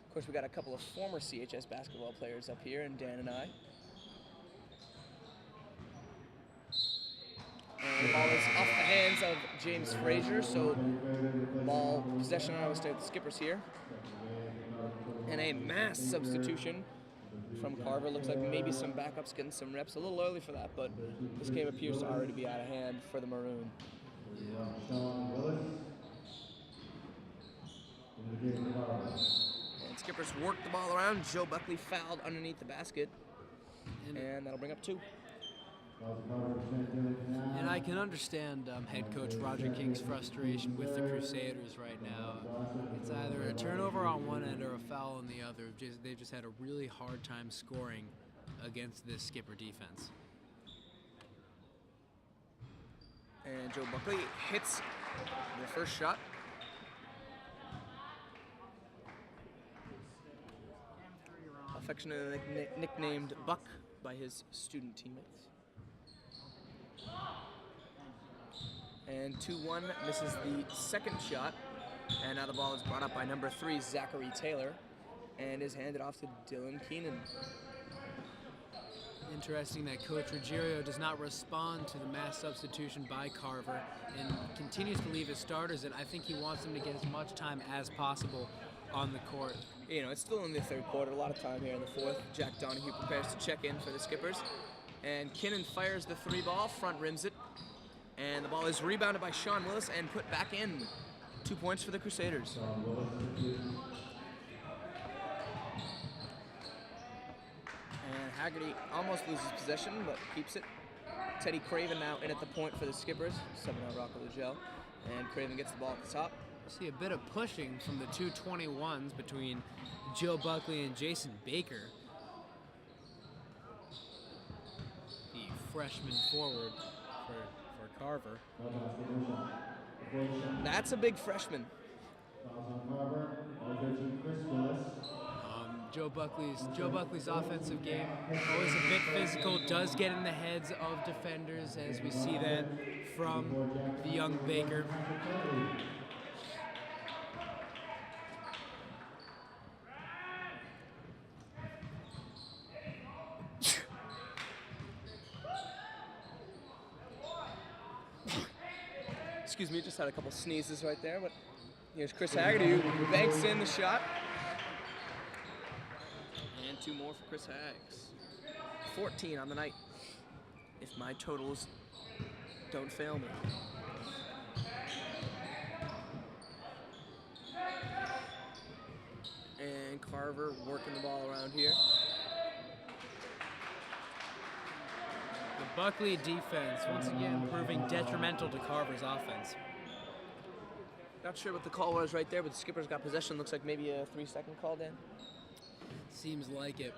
Of course, we got a couple of former CHS basketball players up here, and Dan and I. And the ball is off the hands of James Frazier, so ball possession on Iowa State, the Skippers here. And a mass substitution from Carver. Looks like maybe some backups getting some reps. A little early for that, but this game appears to already be out of hand for the Maroon. And Skippers work the ball around. Joe Buckley fouled underneath the basket, and that'll bring up 2. And I can understand head coach Roger King's frustration with the Crusaders right now. It's either a turnover on one end or a foul on the other. They've just had a really hard time scoring against this Skipper defense. And Joe Buckley hits the first shot. Affectionately nicknamed Buck by his student teammates. And 2-1 misses the second shot. And now the ball is brought up by number 3, Zachary Taylor, and is handed off to Dylan Keenan. Interesting that Coach Ruggiero does not respond to the mass substitution by Carver and continues to leave his starters, and I think he wants them to get as much time as possible on the court. You know, it's still in the third quarter, a lot of time here in the fourth. Jack Donahue prepares to check in for the Skippers. And Kinnan fires the 3 ball, front rims it. And the ball is rebounded by Sean Willis and put back in. 2 points for the Crusaders. And Haggerty almost loses possession, but keeps it. Teddy Craven now in at the point for the Skippers. 7-out Rocco Lagel. And Craven gets the ball at the top. See a bit of pushing from the 221s between Joe Buckley and Jason Baker. The freshman forward for Carver. That's a big freshman. Joe Buckley's offensive game, always a bit physical, does get in the heads of defenders, as we see that from the young Baker. Excuse me, just had a couple sneezes right there, but here's Chris Haggerty who banks in the shot. And 2 more for Chris Hags. 14 on the night, if my totals don't fail me. And Carver working the ball around here. The Buckley defense, once again, proving detrimental to Carver's offense. Not sure what the call was right there, but the Skippers got possession. Looks like maybe a 3-second call, Dan. Seems like it,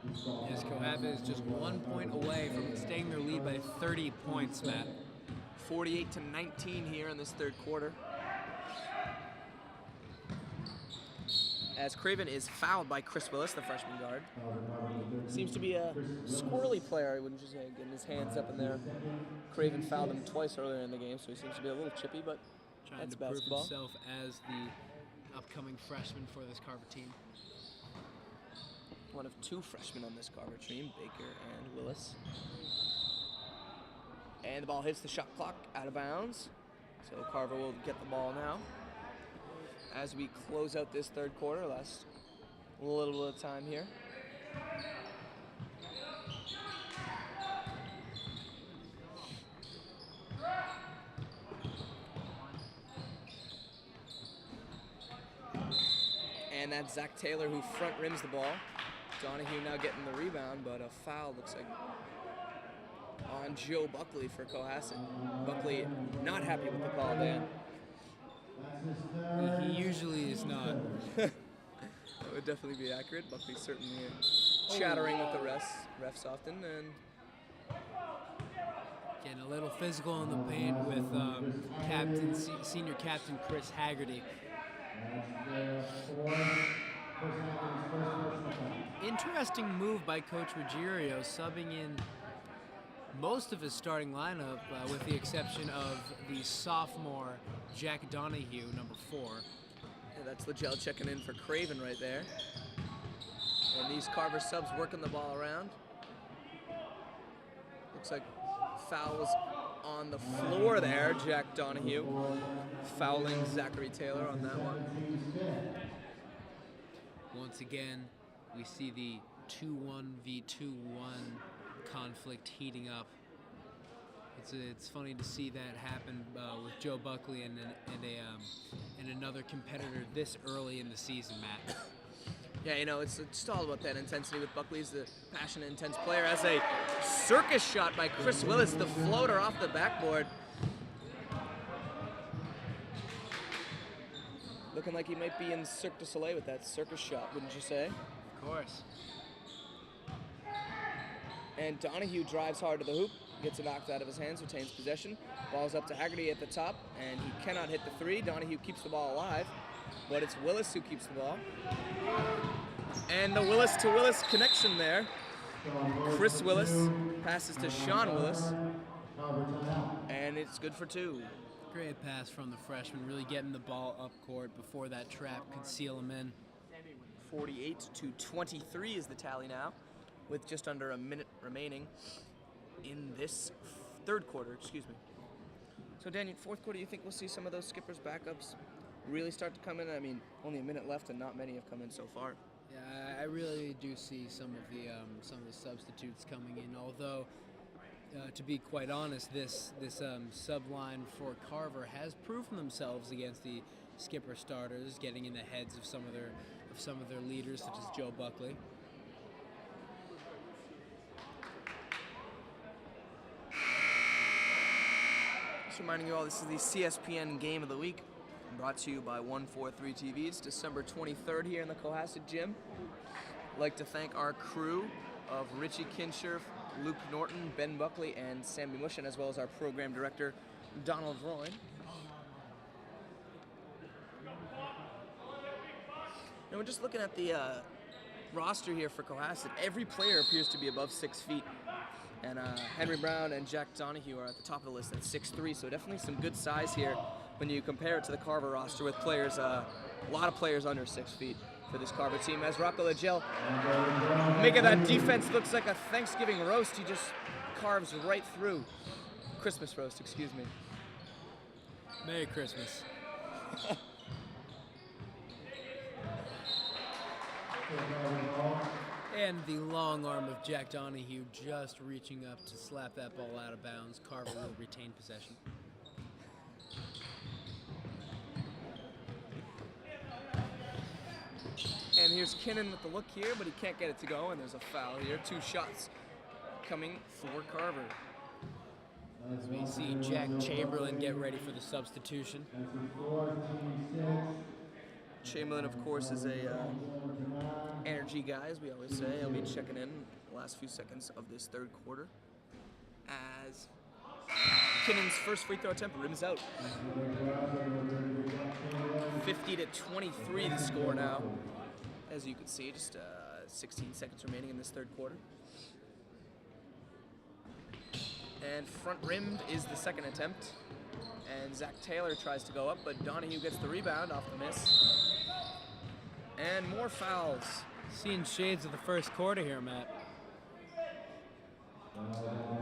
as Cohasset is just 1 point away from staying their lead by 30 points, Matt. 48-19 here in this third quarter. As Craven is fouled by Chris Willis, the freshman guard. Seems to be a squirrely player, I wouldn't just say, getting his hands up in there. Craven fouled him twice earlier in the game, so he seems to be a little chippy, but trying that's to prove basketball. himself as the upcoming freshman for this Carver team. One of 2 freshmen on this Carver team, Baker and Willis. And the ball hits the shot clock out of bounds. So Carver will get the ball now. As we close out this third quarter, last little bit of time here. And that's Zach Taylor who front rims the ball. Donahue now getting the rebound, but a foul looks like on Joe Buckley for Cohasset. Buckley not happy with the call, Dan. He usually is not. That would definitely be accurate. Buckley certainly chattering with the refs often, and getting a little physical in the paint with senior captain Chris Haggerty. Interesting move by Coach Ruggiero, subbing in most of his starting lineup, with the exception of the sophomore Jack Donahue, number 4. Yeah, that's Legel checking in for Craven right there. And these Carver subs working the ball around. Looks like fouls on the floor there, Jack Donahue fouling Zachary Taylor on that one. Once again, we see the 2-1v2-1 conflict heating up. It's funny to see that happen with Joe Buckley and another competitor this early in the season, Matt. Yeah, you know, it's just all about that intensity with Buckley. He's the passionate, intense player. As a circus shot by Chris Willis, the floater off the backboard. Looking like he might be in Cirque du Soleil with that circus shot, wouldn't you say? Of course. And Donahue drives hard to the hoop, gets it knocked out of his hands, retains possession. Ball's up to Haggerty at the top, and he cannot hit the three. Donahue keeps the ball alive, but it's Willis who keeps the ball. And the Willis to Willis connection there. Chris Willis passes to Sean Willis, and it's good for 2. Great pass from the freshman, really getting the ball up court before that trap could seal him in. 48-23 is the tally now, with just under a minute remaining in this third quarter, excuse me. So Daniel, fourth quarter, you think we'll see some of those skippers backups really start to come in? I mean, only a minute left and not many have come in so far. Yeah, I really do see some of the substitutes coming in, although to be quite honest, this sub line for Carver has proven themselves against the skipper starters, getting in the heads of some of their leaders, such as Joe Buckley. Just reminding you all, this is the CSPN Game of the Week, brought to you by 143 TVs, December 23rd here in the Cohasset Gym. I'd like to thank our crew of Richie Kinscherf, Luke Norton, Ben Buckley, and Sammi Mushin, as well as our program director, Donald Roine. Now we're just looking at the roster here for Cohasset. Every player appears to be above 6 feet. And Henry Brown and Jack Donahue are at the top of the list at 6'3", so definitely some good size here when you compare it to the Carver roster with players, a lot of players under 6 feet for this Carver team. As Rocco Legel making that defense looks like a Thanksgiving roast. He just carves right through. Christmas roast, excuse me. Merry Christmas. And the long arm of Jack Donahue just reaching up to slap that ball out of bounds. Carver will retain possession. And here's Kinnan with the look here, but he can't get it to go, and there's a foul here. 2 shots coming for Carver. As we see Jack Chamberlain get ready for the substitution. Chamberlain, of course, is a energy guy, as we always say. He'll be checking in the last few seconds of this third quarter as Kinnan's first free throw attempt rims out. 50-23 the score now. As you can see, just 16 seconds remaining in this third quarter. And front rimmed is the second attempt. And Zach Taylor tries to go up, but Donahue gets the rebound off the miss. And more fouls. Seeing shades of the first quarter here, Matt.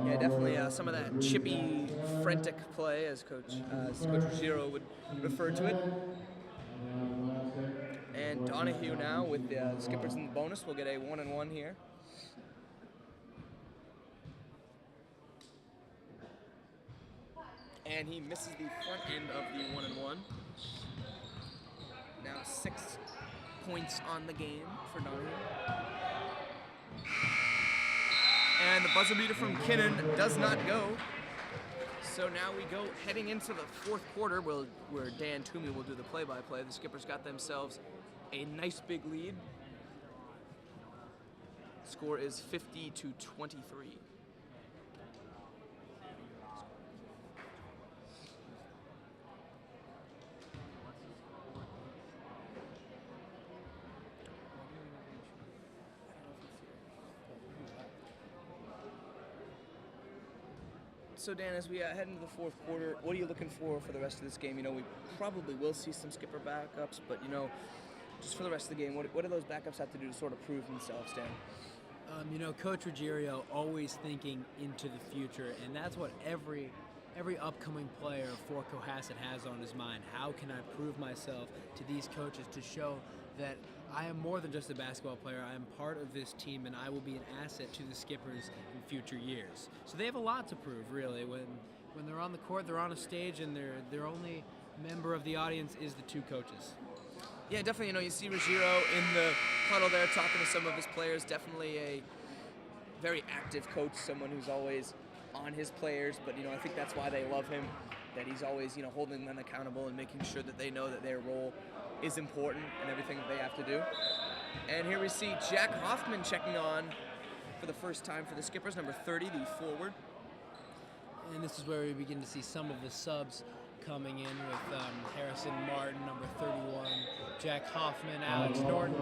Yeah, definitely some of that chippy, frantic play, as Coach Ruggiero would refer to it. And Donahue now with the skippers in the bonus will get a 1-1 here. And he misses the front end of the 1-1. Now 6 points on the game for Donahue. And the buzzer beater from Kinnan does not go. So now we go heading into the fourth quarter where Dan Toomey will do the play-by-play. The skippers got themselves a nice big lead. Score is 50-23. So Dan, as we head into the fourth quarter, what are you looking for the rest of this game? You know, we probably will see some skipper backups, but you know, just for the rest of the game, what do those backups have to do to sort of prove themselves, Dan? You know, Coach Ruggiero always thinking into the future, and that's what every upcoming player for Cohasset has on his mind. How can I prove myself to these coaches to show that I am more than just a basketball player. I am part of this team, and I will be an asset to the skippers in future years. So they have a lot to prove, really. When they're on the court, they're on a stage, and their only member of the audience is the two coaches. Yeah, definitely. You know, you see Ruggiero in the huddle there talking to some of his players. Definitely a very active coach, someone who's always on his players. But, you know, I think that's why they love him, that he's always, you know, holding them accountable and making sure that they know that their role is important and everything that they have to do. And here we see Jack Hoffman checking on for the first time for the skippers, number 30, the forward. And this is where we begin to see some of the subs coming in with Harrison Martin, number 31, Jack Hoffman, Alex Norton.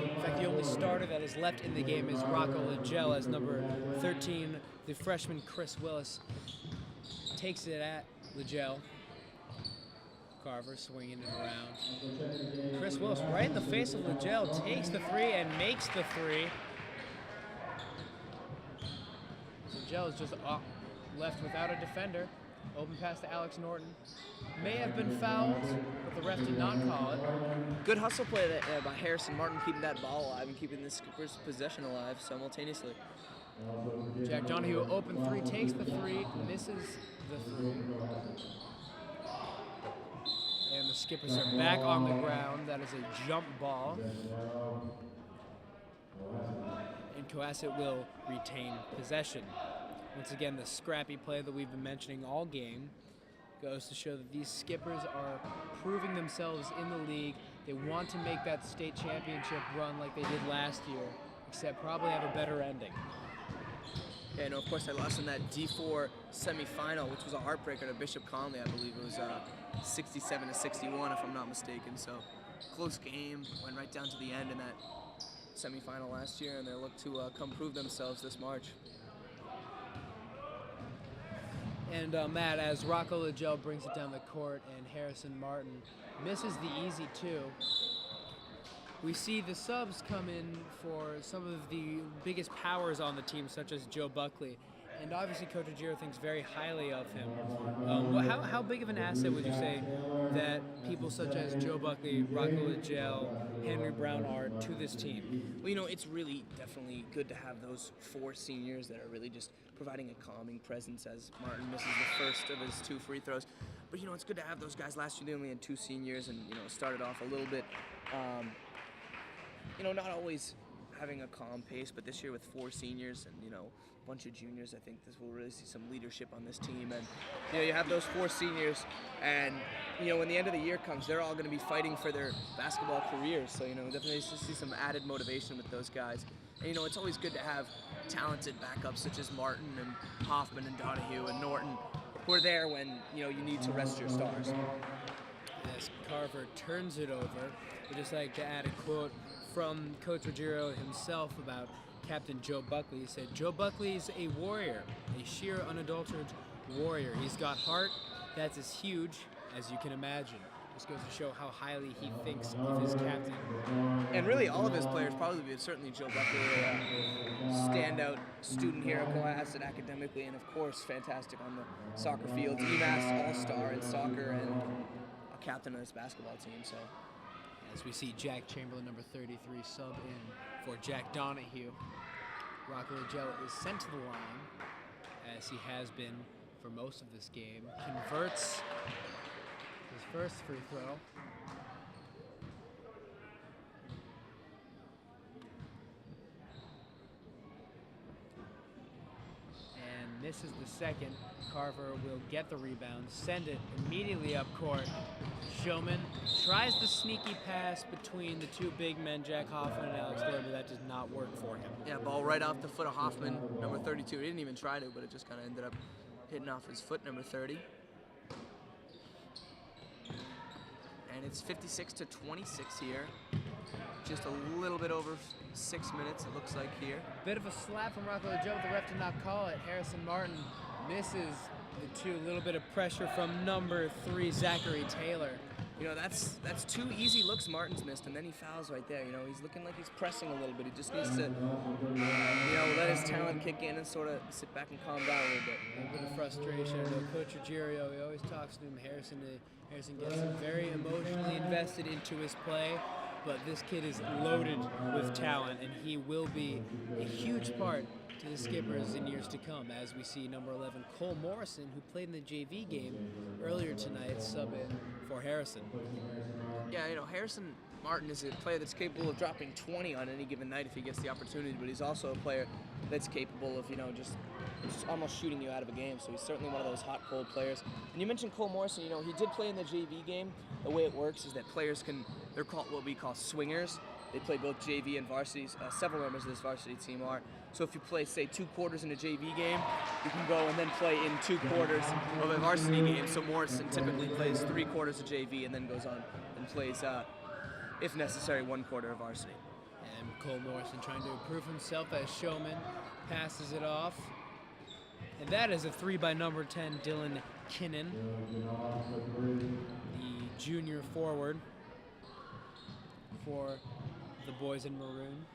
In fact, the only starter that is left in the game is Rocco Legel as number 13. The freshman Chris Willis takes it at Legel. Carver swinging it around. Chris Willis right in the face of Legel, takes the three and makes the three. Legel is just left without a defender. Open pass to Alex Norton. May have been fouled, but the ref did not call it. Good hustle play by Harrison Martin, keeping that ball alive and keeping the skippers' possession alive simultaneously. Jack Donahue, open three, takes the three, misses the three. And the skippers are back on the ground. That is a jump ball. And Cohasset will retain possession. Once again, the scrappy play that we've been mentioning all game goes to show that these skippers are proving themselves in the league. They want to make that state championship run like they did last year, except probably have a better ending. Yeah, no, of course, I lost in that D4 semifinal, which was a heartbreaker to Bishop Conley. I believe it was 67-61, if I'm not mistaken. So, close game, went right down to the end in that semifinal last year, and they look to come prove themselves this March. And Matt, as Rocco Legel brings it down the court and Harrison Martin misses the easy two, we see the subs come in for some of the biggest powers on the team, such as Joe Buckley. And obviously Coach Ruggiero thinks very highly of him. How big of an asset would you say that people such as Joe Buckley, Rocco Legel, Henry Brown are to this team? Well, you know, it's really definitely good to have those 4 seniors that are really just providing a calming presence as Martin misses the first of his 2 free throws. But, you know, it's good to have those guys. Last year they only had 2 seniors and, you know, started off a little bit, you know, not always having a calm pace, but this year with 4 seniors and, you know, a bunch of juniors, I think this will really see some leadership on this team. And, you know, you have those 4 seniors and, you know, when the end of the year comes, they're all going to be fighting for their basketball careers. So, you know, definitely see some added motivation with those guys. And, you know, it's always good to have talented backups such as Martin and Hoffman and Donahue and Norton who are there when, you know, you need to rest your stars. As Carver turns it over, I'd just like to add a quote from Coach Ruggiero himself about Captain Joe Buckley. He said, "Joe Buckley is a warrior, a sheer unadulterated warrior. He's got heart that's as huge as you can imagine." Just goes to show how highly he thinks of his captain. And really all of his players, probably certainly Joe Buckley, a standout student here at Cohasset academically, and of course fantastic on the soccer fields, EMAS all-star in soccer and a captain of this basketball team. So as we see Jack Chamberlain, number 33, sub in for Jack Donahue. Rocco Lagella is sent to the line, as he has been for most of this game. Converts his first free throw. And misses the second. Carver will get the rebound, send it immediately up court. Showman tries the sneaky pass between the two big men, Jack Hoffman and Alex Lord, but that does not work for him. yeah, ball right off the foot of Hoffman, number 32. He didn't even try to, but it just kind of ended up hitting off his foot, number 30. And it's 56-26 here. Just a little bit over 6 minutes, it looks like here. Bit of a slap from Rocco Lagella, but the ref did not call it. Harrison Martin misses the two. A little bit of pressure from number 3, Zachary Taylor. You know, that's 2 easy looks Martin's missed, and then he fouls right there. You know, he's looking like he's pressing a little bit. He just needs to, you know, let his talent kick in and sort of sit back and calm down a little bit. A little bit of frustration. I know Coach Ruggiero, he always talks to him. Harrison gets him very emotionally invested into his play, but this kid is loaded with talent, and he will be a huge part to the Skippers in years to come, as we see number 11, Cole Morrison, who played in the JV game earlier tonight, sub in for Harrison. Yeah, you know, Harrison Martin is a player that's capable of dropping 20 on any given night if he gets the opportunity, but he's also a player that's capable of, you know, just almost shooting you out of a game. So he's certainly one of those hot, cold players. And you mentioned Cole Morrison. You know, he did play in the JV game. The way it works is that players they're called what we call swingers. They play both JV and varsity. Several members of this varsity team are. So if you play, say, 2 quarters in a JV game, you can go and then play in 2 quarters of a varsity game. So Morrison typically plays 3 quarters of JV and then goes on and plays, if necessary, 1 quarter of varsity. And Cole Morrison trying to improve himself as Showman passes it off. And that is a 3 by number 10, Dylan Kinnan, the junior forward for the boys in maroon.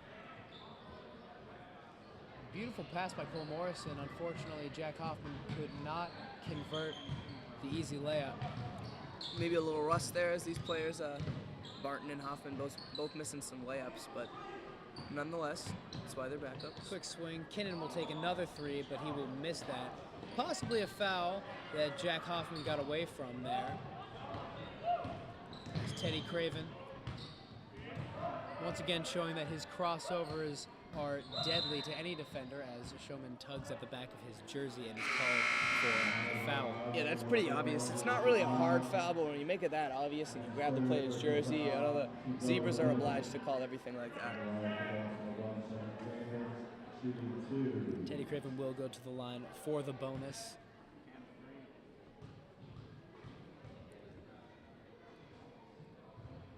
Beautiful pass by Cole Morrison. Unfortunately, Jack Hoffman could not convert the easy layup. Maybe a little rust there as these players, Barton and Hoffman, both missing some layups, but nonetheless, that's why they're back up. Quick swing. Kinnan will take another 3, but he will miss that. Possibly a foul that Jack Hoffman got away from there. It's Teddy Craven. Once again showing that his crossovers are deadly to any defender, as Showman tugs at the back of his jersey and is called for a foul. Yeah, that's pretty obvious. It's not really a hard foul, but when you make it that obvious and you grab the player's jersey, you know, the Zebras are obliged to call everything like that. Teddy Craven will go to the line for the bonus.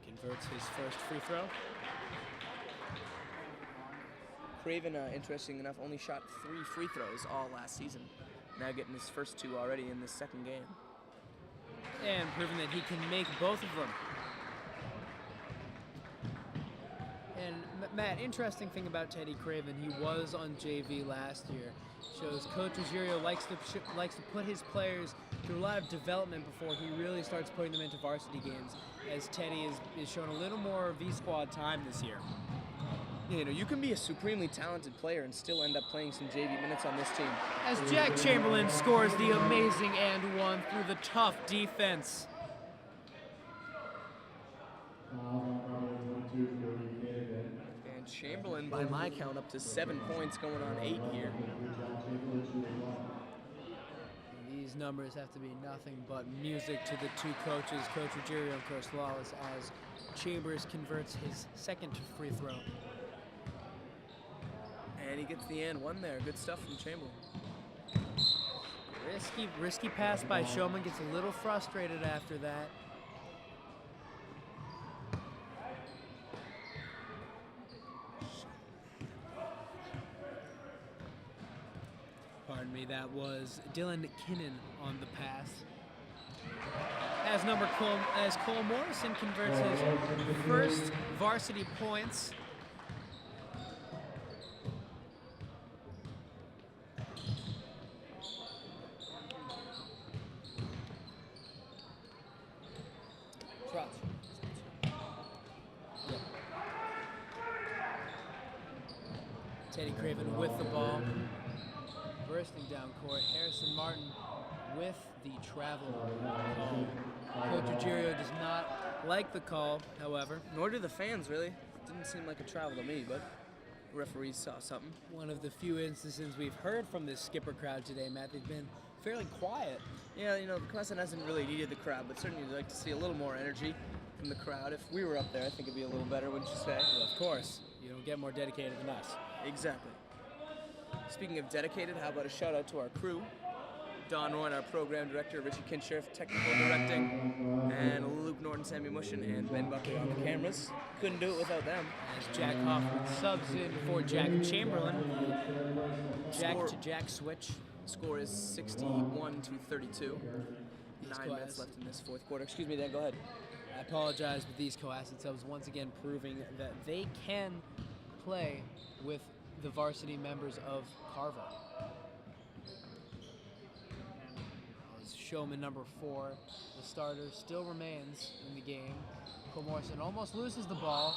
Converts his first free throw. Craven, interesting enough, only shot 3 free throws all last season. Now getting his first 2 already in this second game. And proving that he can make both of them. And Matt, interesting thing about Teddy Craven, he was on JV last year. Shows Coach Ruggiero likes to put his players through a lot of development before he really starts putting them into varsity games, as Teddy is shown a little more V-squad time this year. You know, you can be a supremely talented player and still end up playing some JV minutes on this team. As Jack Chamberlain scores the amazing and 1 through the tough defense. And Chamberlain, by my count, up to 7 points, going on 8 here. These numbers have to be nothing but music to the 2 coaches, Coach Ruggiero and Coach Lawless, as Chambers converts his second free throw. And he gets the and 1 there. Good stuff from Chamberlain. Risky pass by Showman, gets a little frustrated after that. Pardon me, that was Dylan Kinnan on the pass. as Cole Morrison converts his first varsity points. Teddy Craven with the ball, bursting down court. Harrison Martin with the travel call. Coach Ruggiero does not like the call, however. Nor do the fans, really. Didn't seem like a travel to me, but the referees saw something. One of the few instances we've heard from this skipper crowd today, Matt. They've been fairly quiet. Yeah, you know, the Cohasset hasn't really needed the crowd, but certainly you'd like to see a little more energy from the crowd. If we were up there, I think it'd be a little better, wouldn't you say? Well, of course. You don't get more dedicated than us. Exactly. Speaking of dedicated, how about a shout out to our crew? Don Roine, our program director, Richie Kinscherf, technical directing, and Luke Norton, Sammi, Mushin, and Ben Buckley on the cameras. Couldn't do it without them. As Jack Hoffman subs in for Jack Chamberlain. Jack to Jack switch. Score is 61-32. 9 minutes left in this fourth quarter. Excuse me, Dan, go ahead. I apologize, but these Cohasset subs once again proving that they can play with the varsity members of Carver. As showman number 4, the starter, still remains in the game. Cole Morrison almost loses the ball,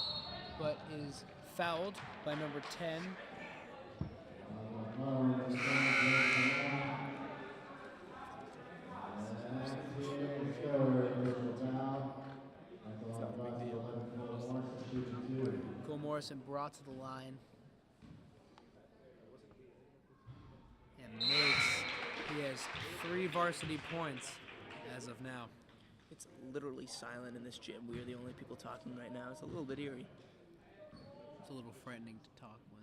but is fouled by number 10. Cole Morrison brought to the line and makes. He has 3 varsity points as of now. It's literally silent in this gym. We are the only people talking right now. It's a little bit eerie. It's a little frightening to talk when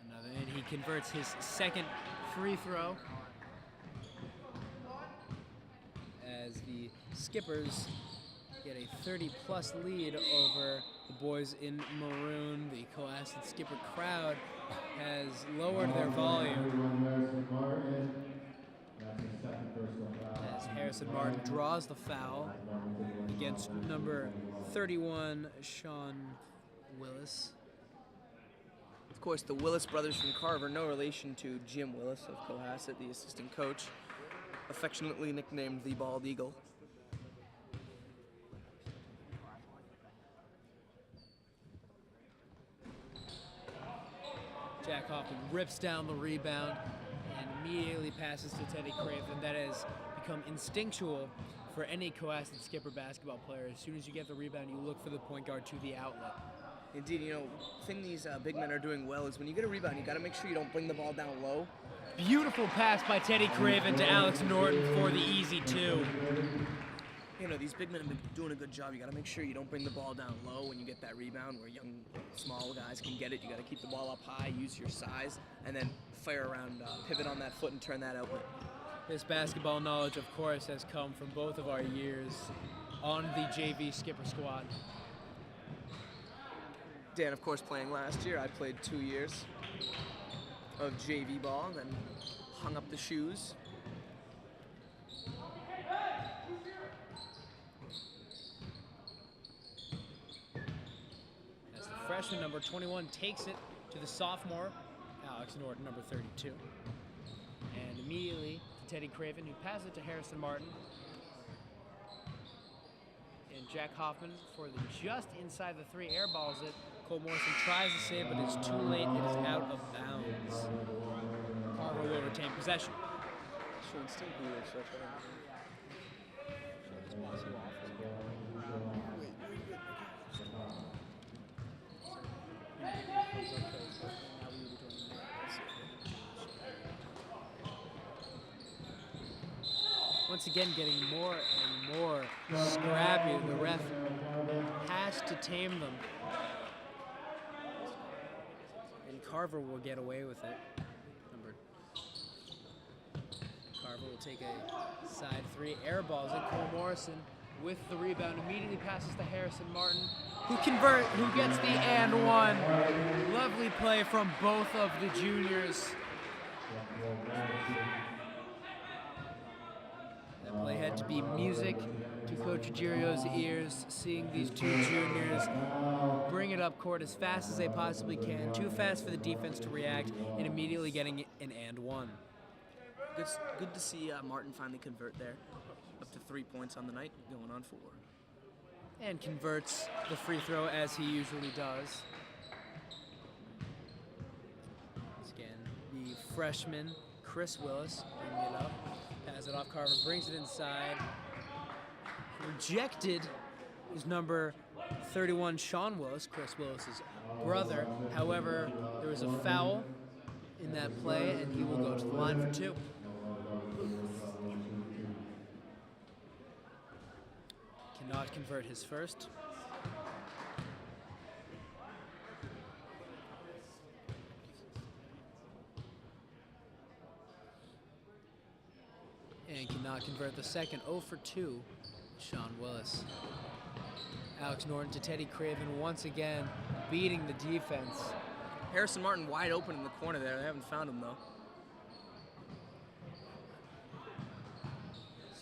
another, and he converts his second free throw as the Skippers get a 30-plus lead over the boys in maroon. The Cohasset Skipper crowd has lowered their volume as Harrison Martin draws the foul against number 31, Sean Willis. Of course, the Willis brothers from Carver, no relation to Jim Willis of Cohasset, the assistant coach, affectionately nicknamed the Bald Eagle. Jack Hoffman rips down the rebound and immediately passes to Teddy Craven. That has become instinctual for any Cohasset Skipper basketball player. As soon as you get the rebound, you look for the point guard to the outlet. Indeed, you know, the thing these big men are doing well is when you get a rebound, you got to make sure you don't bring the ball down low. Beautiful pass by Teddy Craven to Alex Norton for the easy 2. You know, these big men have been doing a good job. You got to make sure you don't bring the ball down low when you get that rebound where young, small guys can get it. You got to keep the ball up high, use your size, and then fire around, pivot on that foot and turn that outlet. This basketball knowledge, of course, has come from both of our years on the JV Skipper squad. Dan, of course, playing last year. I played 2 years of JV ball, then hung up the shoes. As the freshman, number 21, takes it to the sophomore, Alex Norton, number 32. And immediately to Teddy Craven, who passes it to Harrison Martin. And Jack Hoffman for the just inside the 3 airballs it. Cole Morrison tries to save, but it's too late. It is out of bounds. Carver will retain possession. Once again, getting more and more scrappy. The ref has to tame them. And Carver will get away with it. Carver will take a side 3, air balls it. Cole Morrison with the rebound immediately passes to Harrison Martin, who gets the and 1. Lovely play from both of the juniors. That play had to be music to Coach Ruggerio's ears, seeing these two juniors bring it up court as fast as they possibly can. Too fast for the defense to react and immediately getting an and one. Good to see Martin finally convert there. Up to 3 points on the night, going on 4. And converts the free throw as he usually does. Once again, the freshman, Chris Willis, bringing it up. Pass it off, Carver brings it inside. Rejected is number 31, Sean Willis, Chris Willis's brother. However, there was a foul in that play, and he will go to the line for 2. Cannot convert his first. And cannot convert the second. 0 for 2, Sean Willis. Alex Norton to Teddy Craven once again, beating the defense. Harrison Martin wide open in the corner there. They haven't found him, though.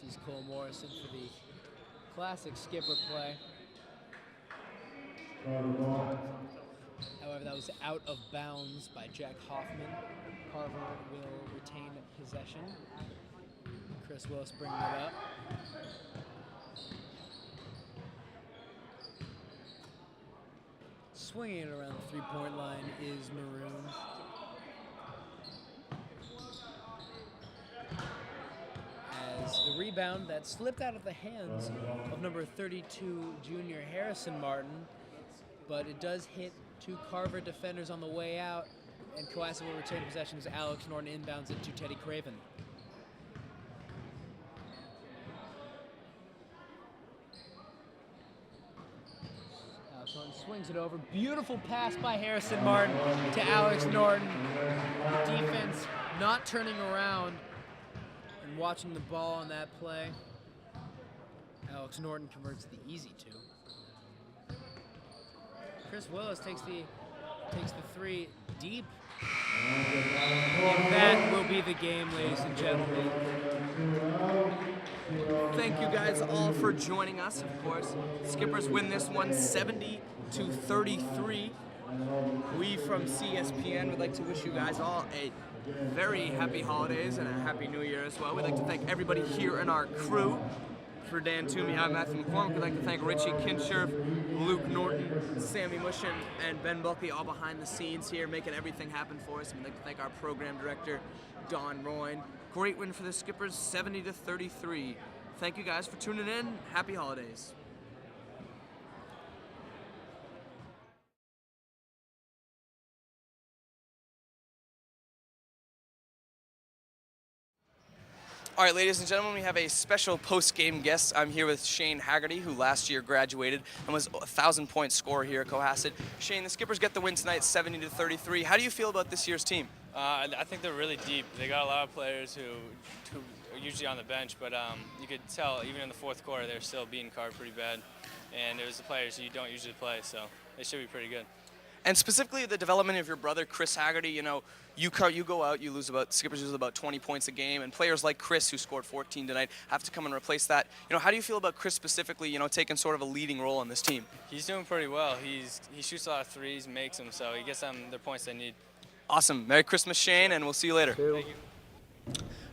Sees Cole Morrison for the classic skipper play. However, that was out of bounds by Jack Hoffman. Carver will retain possession. Chris Willis bringing it up. Swinging it around the three-point line is Maroon. As the rebound that slipped out of the hands of number 32 junior Harrison Martin, but it does hit 2 Carver defenders on the way out, and Cohasset will retain possession as Alex Norton inbounds it to Teddy Craven. Alex Norton swings it over. Beautiful pass by Harrison Martin to Alex Norton. The defense not turning around and watching the ball on that play. Alex Norton converts the easy 2. Chris Willis takes the 3 deep. And that will be the game, ladies and gentlemen. Thank you guys all for joining us, of course. Skippers win this one 70-33. We from CSPN would like to wish you guys all a very happy holidays and a happy new year as well. We'd like to thank everybody here in our crew. For Dan Toomey, I'm Matthew MacCormack. We'd like to thank Richie Kinscherf, Luke Norton, Sammi Mushin, and Ben Buckley, all behind the scenes here, making everything happen for us. And we'd like to thank our program director, Don Roine. Great win for the Skippers, 70-33. Thank you guys for tuning in. Happy holidays. All right, ladies and gentlemen, we have a special post-game guest. I'm here with Shane Haggerty, who last year graduated and was a 1,000-point scorer here at Cohasset. Shane, the Skippers get the win tonight, 70-33. How do you feel about this year's team? I think they're really deep. They got a lot of players who are usually on the bench, but you could tell even in the fourth quarter they're still beating Carver pretty bad. And it was the players you don't usually play, so they should be pretty good. And specifically the development of your brother, Chris Haggerty, you know, you go out, Skippers lose about 20 points a game, and players like Chris, who scored 14 tonight, have to come and replace that. You know, how do you feel about Chris specifically, you know, taking sort of a leading role on this team? He's doing pretty well. He shoots a lot of threes, makes them, so he gets them the points they need. Awesome. Merry Christmas, Shane, and we'll see you later. Thank you.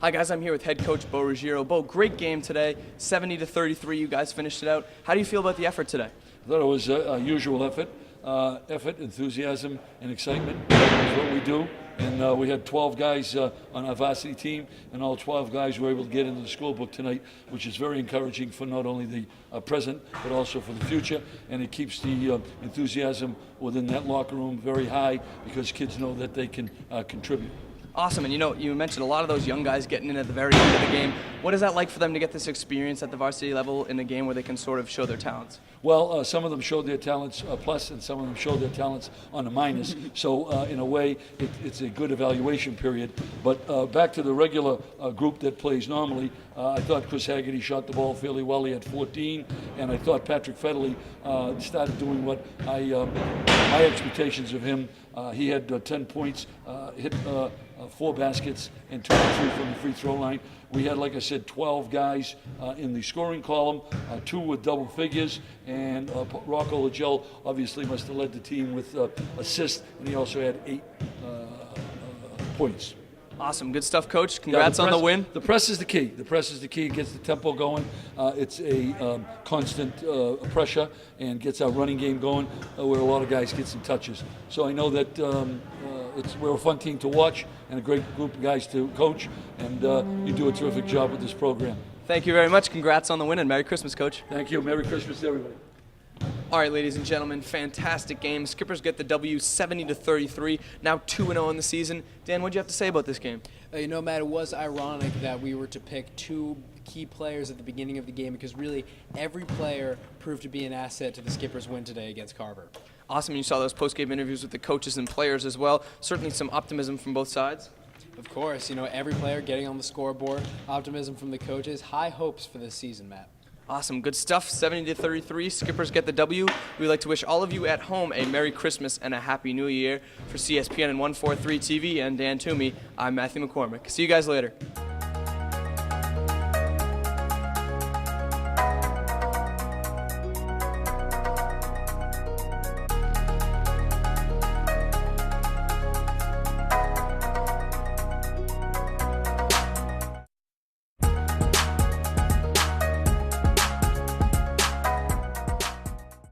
Hi guys, I'm here with head coach Bo Ruggiero. Bo, great game today, 70-33. You guys finished it out. How do you feel about the effort today? I thought it was a usual effort. Enthusiasm, and excitement. That is what we do. And we had 12 guys on our varsity team, and all 12 guys were able to get into the school book tonight, which is very encouraging for not only the present, but also for the future. And it keeps the enthusiasm within that locker room very high, because kids know that they can contribute. Awesome, and you know, you mentioned a lot of those young guys getting in at the very end of the game. What is that like for them to get this experience at the varsity level in a game where they can sort of show their talents? Well, some of them showed their talents plus, and some of them showed their talents on the minus. So in a way, it's a good evaluation period. But back to the regular group that plays normally, I thought Chris Haggerty shot the ball fairly well. He had 14, and I thought Patrick Federley started doing what my expectations of him. He had 10 points, hit 4 baskets, and 2 or 3 from the free throw line, We had, like I said, 12 guys in the scoring column, 2 with double figures, and Rocco Lagel obviously must have led the team with assists, and he also had 8 points. Awesome. Good stuff, Coach. Congrats on the win. The press is the key. The press is the key. It gets the tempo going. It's a constant pressure and gets our running game going where a lot of guys get some touches. So I know that we're a fun team to watch and a great group of guys to coach, and you do a terrific job with this program. Thank you very much. Congrats on the win, and Merry Christmas, Coach. Thank you. Merry Christmas to everybody. All right, ladies and gentlemen, fantastic game. Skippers get the W 70-33, now 2-0 in the season. Dan, what do you have to say about this game? You know, Matt, it was ironic that we were to pick 2 key players at the beginning of the game because really every player proved to be an asset to the Skippers' win today against Carver. Awesome. You saw those post-game interviews with the coaches and players as well. Certainly some optimism from both sides. Of course, you know, every player getting on the scoreboard, optimism from the coaches, high hopes for this season, Matt. Awesome, good stuff. 70-33, Skippers get the W. We'd like to wish all of you at home a Merry Christmas and a Happy New Year. For CSPN and 143 TV and Dan Toomey, I'm Matthew MacCormack. See you guys later.